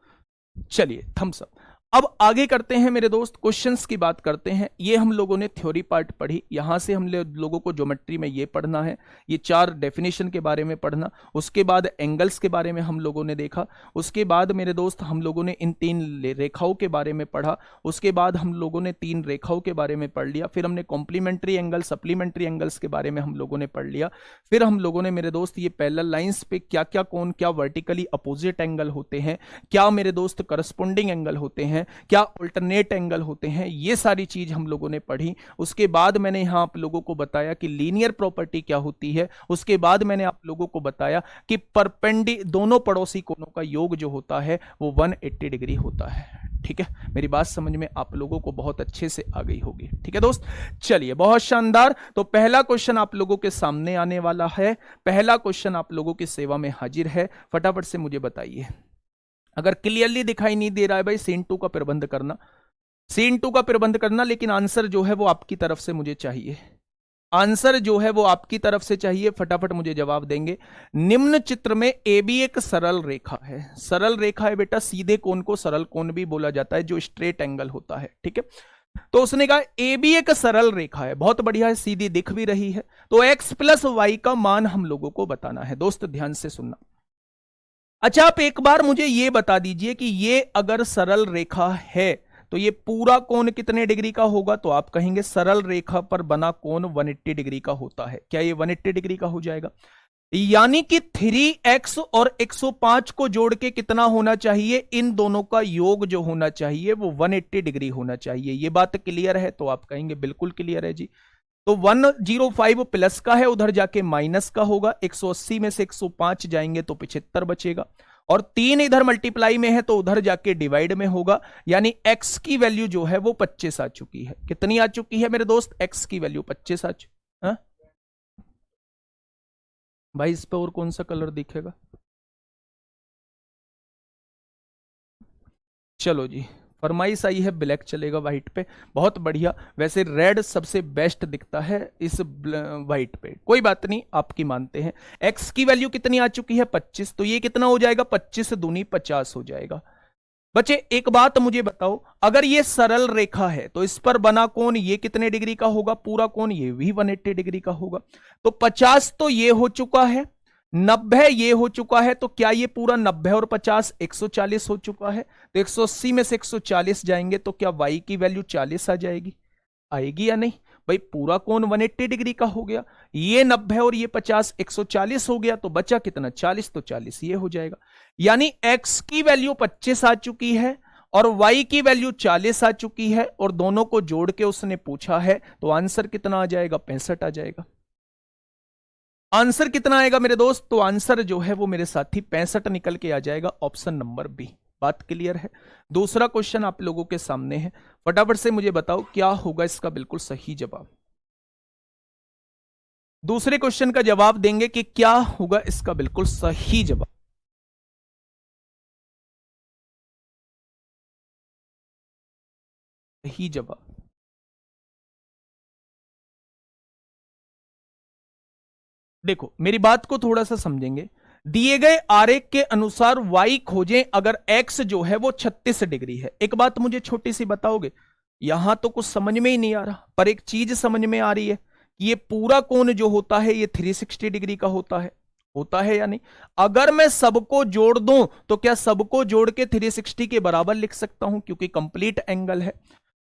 चलिए थम्स अप। अब आगे करते हैं मेरे दोस्त, क्वेश्चंस की बात करते हैं। ये हम लोगों ने थ्योरी पार्ट पढ़ी, यहां से हम लोगों को ज्योमेट्री में ये पढ़ना है, ये 4 डेफिनेशन के बारे में पढ़ना, उसके बाद एंगल्स के बारे में हम लोगों ने देखा, उसके बाद मेरे दोस्त हम लोगों ने इन 3 रेखाओं के बारे में पढ़ा, उसके बाद हम लोगों ने 3 रेखाओं के बारे में पढ़ लिया, फिर हमने कॉम्प्लीमेंट्री एंगल, सप्लीमेंट्री एंगल्स के बारे में हम लोगों ने पढ़ लिया, फिर हम लोगों ने मेरे दोस्त ये पैरेलल लाइंस पे क्या क्या कोण, क्या वर्टिकली अपोजिट एंगल होते हैं, क्या मेरे दोस्त करस्पॉन्डिंग एंगल होते हैं, क्या अल्टरनेट एंगल होते हैं, ये सारी चीज हम लोगों ने पढ़ी। उसके बाद मैंने यहां आप लोगों को बताया कि लीनियर प्रॉपर्टी क्या होती है, उसके बाद मैंने आप लोगों को बताया कि दोनों पड़ोसी कोणों का योग जो होता है वो 180 डिग्री होता है। ठीक है, मेरी बात समझ में आप लोगों को बहुत अच्छे से आ गई होगी। ठीक है दोस्त, चलिए बहुत शानदार। तो पहला क्वेश्चन आप लोगों के सामने आने वाला है, पहला क्वेश्चन आप लोगों की सेवा में हाजिर है, फटाफट से मुझे बताइए। अगर क्लियरली दिखाई नहीं दे रहा है भाई, सीन 2 का प्रबंध करना, सीन 2 का प्रबंध करना, लेकिन आंसर जो है वो आपकी तरफ से मुझे चाहिए, आंसर जो है वो आपकी तरफ से चाहिए, फटाफट मुझे जवाब देंगे। निम्न चित्र में ए बी एक सरल रेखा है, सरल रेखा है बेटा, सीधे कोण को सरल कोण भी बोला जाता है, जो स्ट्रेट एंगल होता है। ठीक है, तो उसने कहा ए बी एक सरल रेखा है, बहुत बढ़िया है, सीधी दिख भी रही है, तो x प्लस वाई का मान हम लोगों को बताना है। दोस्त ध्यान से सुनना। अच्छा, आप एक बार मुझे यह बता दीजिए कि ये अगर सरल रेखा है तो ये पूरा कोण कितने डिग्री का होगा? तो आप कहेंगे सरल रेखा पर बना कोण 180 डिग्री का होता है। क्या ये 180 डिग्री का हो जाएगा? यानी कि 3x और 105 को जोड़ के कितना होना चाहिए? इन दोनों का योग जो होना चाहिए वो 180 डिग्री होना चाहिए। ये बात क्लियर है? तो आप कहेंगे बिल्कुल क्लियर है जी। तो 105 प्लस का है, उधर जाके माइनस का होगा, 180 में से 105 जाएंगे तो 75 बचेगा, और 3 इधर मल्टीप्लाई में है तो उधर जाके डिवाइड में होगा, यानी x की वैल्यू जो है वो 25 आ चुकी है। कितनी आ चुकी है मेरे दोस्त? x की वैल्यू 25 आ चुकी है। भाई इस पे और कौन सा कलर दिखेगा? चलो जी, फरमाइश आई है ब्लैक चलेगा व्हाइट पे, बहुत बढ़िया। वैसे रेड सबसे बेस्ट दिखता है इस व्हाइट पे, कोई बात नहीं, आपकी मानते हैं। x की वैल्यू कितनी आ चुकी है? 25, तो ये कितना हो जाएगा? 25 दूनी 50 हो जाएगा। बच्चे एक बात मुझे बताओ, अगर ये सरल रेखा है तो इस पर बना कोण ये कितने डिग्री का होगा? पूरा कोण ये भी 180 डिग्री का होगा। तो 50 तो ये हो चुका है, 90 ये हो चुका है, तो क्या ये पूरा 90 और 50 140 हो चुका है? तो 180 में से 140 जाएंगे तो क्या y की वैल्यू 40 आ जाएगी? आएगी या नहीं भाई? पूरा कोण 180 डिग्री का हो गया, ये 90 और ये 50 140 हो गया, तो बचा कितना? 40, तो 40 ये हो जाएगा। यानी x की वैल्यू 25 आ चुकी है और y की वैल्यू 40 आ चुकी है, और दोनों को जोड़ के उसने पूछा है, तो आंसर कितना आ जाएगा? 65 आ जाएगा। आंसर कितना आएगा मेरे दोस्त? तो आंसर जो है वो मेरे साथी 65 निकल के आ जाएगा, ऑप्शन नंबर बी। बात क्लियर है? दूसरा क्वेश्चन आप लोगों के सामने है, फटाफट से मुझे बताओ क्या होगा इसका बिल्कुल सही जवाब। दूसरे क्वेश्चन का जवाब देंगे कि क्या होगा इसका बिल्कुल सही जवाब। सही जवाब देखो, मेरी बात को थोड़ा सा समझेंगे। दिए गए आरेख के अनुसार y खोजें अगर x जो है वो 36 डिग्री है। एक बात मुझे छोटी सी बताओगे, यहां तो कुछ समझ में ही नहीं आ रहा, पर एक चीज समझ में आ रही है कि ये पूरा कोण जो होता है ये 360 डिग्री का होता है या नहीं? अगर मैं सबको जोड़ दूं तो क्या सबको जोड़ के 360 के बराबर लिख सकता हूं, क्योंकि कंप्लीट एंगल है।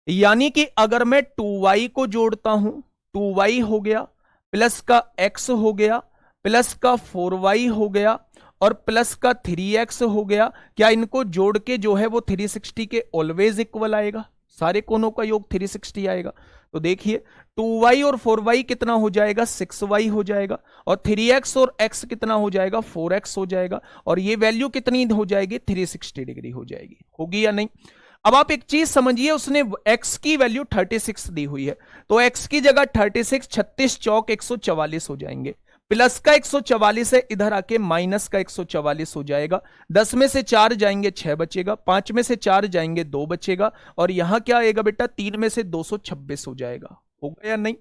यानी कि अगर मैं 2y को जोड़ता हूं, 2y हो गया, प्लस का x हो गया, प्लस का 4y हो गया, और प्लस का 3x हो गया, क्या इनको जोड़ के जो है वो 360 के ऑलवेज इक्वल आएगा? सारे कोनों का योग 360 आएगा। तो देखिए 2y और 4y कितना हो जाएगा? 6y हो जाएगा, और 3x और x कितना हो जाएगा? 4x हो जाएगा, और ये वैल्यू कितनी हो जाएगी? 360 डिग्री हो जाएगी। होगी या नहीं? अब आप एक चीज समझिए, उसने x की वैल्यू 36 दी हुई है, तो x की जगह 36, 36 चौक 144 हो जाएंगे, प्लस का 144 है, इधर आके माइनस का 144 हो जाएगा। 10 में से 4 जाएंगे 6 बचेगा, 5 में से 4 जाएंगे 2 बचेगा, और यहां क्या आएगा बेटा? 3 में से 226 हो जाएगा। होगा या नहीं?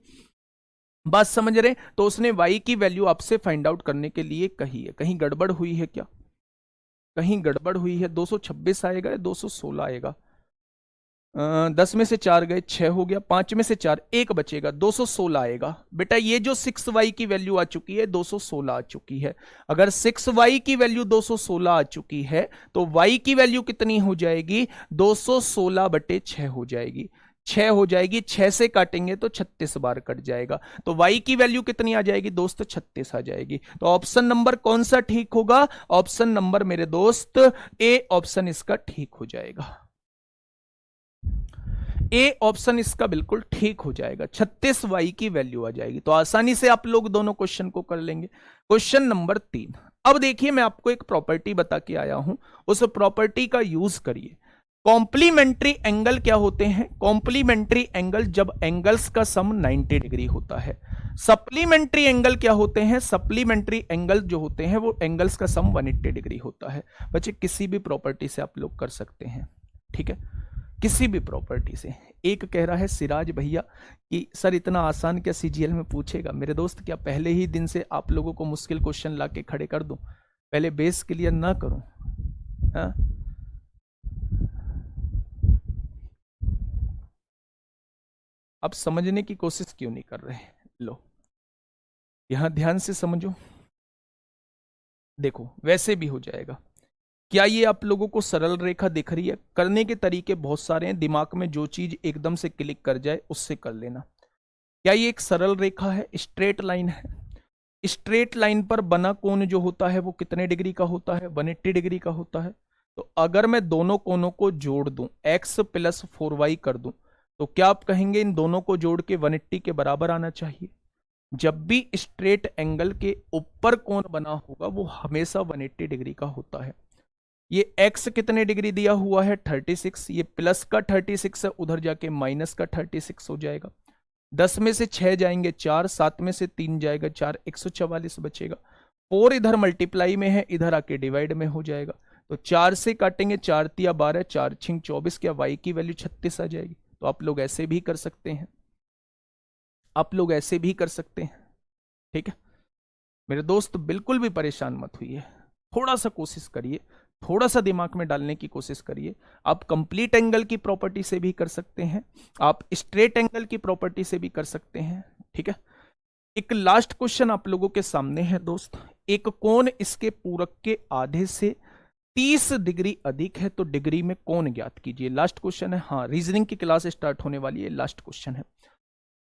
बात समझ रहे? तो उसने y की वैल्यू आपसे फाइंड आउट करने के लिए कही है। कहीं गड़बड़ हुई है क्या? कहीं गड़बड़ हुई है? 226 आएगा या 216 आएगा? 10 में से 4 गए 6 हो गया, 5 में से 4 1 बचेगा, 216 आएगा। बेटा ये जो 6y की वैल्यू आ चुकी है 216 आ चुकी है। अगर 6y की वैल्यू 216 आ चुकी है तो y की वैल्यू कितनी हो जाएगी? 216/6 हो जाएगी। 6 हो जाएगी, 6 से काटेंगे तो 36 बार कट जाएगा, तो y की वैल्यू कितनी आ जाएगी दोस्त? 36 आ जाएगी। तो ऑप्शन नंबर कौन सा ठीक होगा? ऑप्शन नंबर मेरे दोस्त ए ऑप्शन इसका ठीक हो जाएगा। ए ऑप्शन इसका बिल्कुल ठीक हो जाएगा, 36y की वैल्यू आ जाएगी। तो आसानी से आप लोग दोनों क्वेश्चन को कर लेंगे। Question number 3। अब देखिए मैं आपको एक प्रॉपर्टी बता के आया हूं, उस प्रॉपर्टी का यूज करिए। कॉम्प्लीमेंट्री एंगल क्या होते हैं? कॉम्प्लीमेंट्री एंगल जब एंगल्स का सम 90 डिग्री होता है। सप्लीमेंट्री एंगल क्या होते हैं? सप्लीमेंट्री एंगल जो होते हैं वो एंगल्स का सम 180 डिग्री होता है। बच्चे किसी भी प्रॉपर्टी से आप लोग कर सकते हैं, ठीक है, किसी भी प्रॉपर्टी से। एक कह रहा है सिराज भैया कि सर इतना आसान क्या सीजीएल में पूछेगा? मेरे दोस्त क्या पहले ही दिन से आप लोगों को मुश्किल क्वेश्चन ला के खड़े कर दूं? पहले बेस क्लियर ना करूं? हाँ? आप समझने की कोशिश क्यों नहीं कर रहे? लो यहां ध्यान से समझो, देखो वैसे भी हो जाएगा। क्या ये आप लोगों को सरल रेखा दिख रही है? करने के तरीके बहुत सारे हैं, दिमाग में जो चीज एकदम से क्लिक कर जाए उससे कर लेना। क्या ये एक सरल रेखा है? स्ट्रेट लाइन है। स्ट्रेट लाइन पर बना कोण जो होता है वो कितने डिग्री का होता है? 180 डिग्री का होता है। तो अगर मैं दोनों कोणों को जोड़ दूं, x + 4y कर दूं, तो क्या आप कहेंगे इन दोनों को जोड़ के 180 के बराबर आना चाहिए? जब भी स्ट्रेट एंगल के ऊपर कोण बना होगा वो हमेशा 180 डिग्री का होता है। ये x कितने डिग्री दिया हुआ है? 36। ये प्लस का 36 है, उधर जाके माइनस का 36 हो जाएगा। 10 में से 6 जाएंगे 4, 7 में से 3 जाएगा 4, 144 बचेगा। 4 इधर मल्टीप्लाई में है, इधर आके डिवाइड में हो जाएगा। तो 4 से काटेंगे, 4 तिया 12, 4 छिंग 24, क्या y की वैल्यू 36 आ जाएगी। तो आप लोग ऐसे भी कर सकते हैं, आप लोग ऐसे भी कर सकते हैं, ठीक है मेरे दोस्त, बिल्कुल भी परेशान मत हुइए। थोड़ा सा कोशिश करिए, थोड़ा सा दिमाग में डालने की कोशिश करिए। आप कंप्लीट एंगल की प्रॉपर्टी से भी कर सकते हैं, आप स्ट्रेट एंगल की प्रॉपर्टी से भी कर सकते हैं, ठीक है। एक लास्ट क्वेश्चन आप लोगों के सामने है दोस्त। एक कोण इसके पूरक के आधे से 30 डिग्री अधिक है तो डिग्री में कोण ज्ञात कीजिए। लास्ट क्वेश्चन है, हाँ रीजनिंग की क्लास स्टार्ट होने वाली है, लास्ट क्वेश्चन है।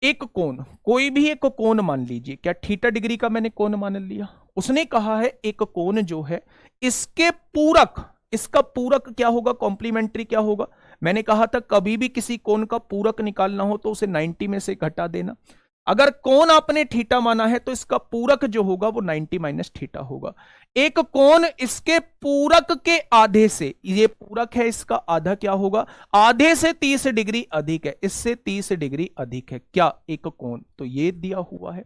एक कोण, कोई भी एक कोण मान लीजिए, क्या थीटा डिग्री का मैंने कोण मान लिया? उसने कहा है एक कोण जो है इसके पूरक, इसका पूरक क्या होगा? कॉम्प्लीमेंट्री क्या होगा? मैंने कहा था कभी भी किसी कोण का पूरक निकालना हो तो उसे 90 में से घटा देना। अगर कोण आपने थीटा माना है तो इसका पूरक जो होगा वो 90 माइनस थीटा होगा। एक कोण इसके पूरक के आधे से, ये पूरक है, इसका आधा क्या होगा, आधे से 30 डिग्री अधिक है, इससे 30 डिग्री अधिक है क्या, एक कोण, तो ये दिया हुआ है।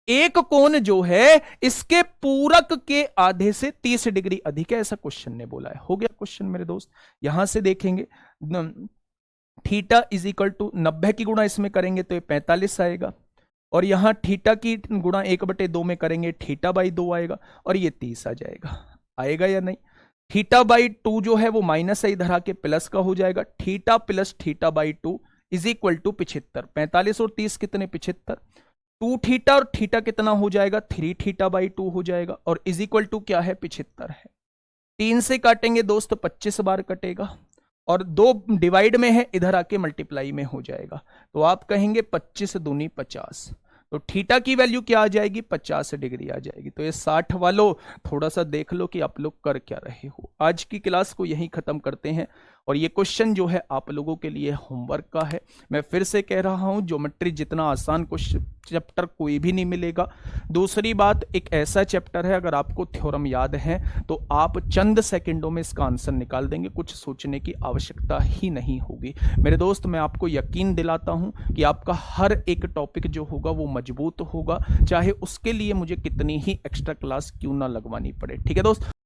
एक कोण जो है इसके पूरक के आधे से 30 डिग्री अधिक है, ऐसा क्वेश्चन ने बोला है। हो गया क्वेश्चन मेरे दोस्त। यहां से देखेंगे थीटा इज इक्वल टू 90 की गुणा इसमें करेंगे तो ये 45 आएगा, और यहां थीटा की गुणा 1/2 में करेंगे थीटा बाई 2 आएगा, और ये 30 आ जाएगा। आएगा या नहीं? थीटा बाई 2 जो है वो माइनस है, इधर आके प्लस का हो जाएगा, theta plus theta by 2 is equal to 75। 45 और 30 कितने, 75। 2 थीटा और थीटा कितना हो जाएगा, 3 थीटा बाई 2 हो जाएगा, और इज इक्वल टू क्या है, 75 है। 3 से काटेंगे दोस्त 25 बार कटेगा, और 2 डिवाइड में है, इधर आके मल्टीप्लाई में हो जाएगा, तो आप कहेंगे 25 दूनी 50, तो थीटा की वैल्यू क्या आ जाएगी, 50 डिग्री आ जाएगी। तो ये 60 वालों थोड़ा सा देख लो कि आप लोग कर क्या रहे हो। आज की क्लास को यहीं खत्म करते हैं, और ये क्वेश्चन जो है आप लोगों के लिए होमवर्क का है। मैं फिर से कह रहा हूं, ज्योमेट्री जितना आसान क्वेश्चन चैप्टर कोई भी नहीं मिलेगा। दूसरी बात, एक ऐसा चैप्टर है अगर आपको थ्योरम याद है तो आप चंद सेकंडों में इसका आंसर निकाल देंगे, कुछ सोचने की आवश्यकता ही नहीं होगी। मेरे दोस्त, मैं आपको यकीन दिलाता हूं कि आपका हर एक टॉपिक जो होगा वो मजबूत होगा, चाहे उसके लिए मुझे कितनी ही एक्स्ट्रा क्लास क्यों ना लगवानी पड़े। ठीक है दोस्त।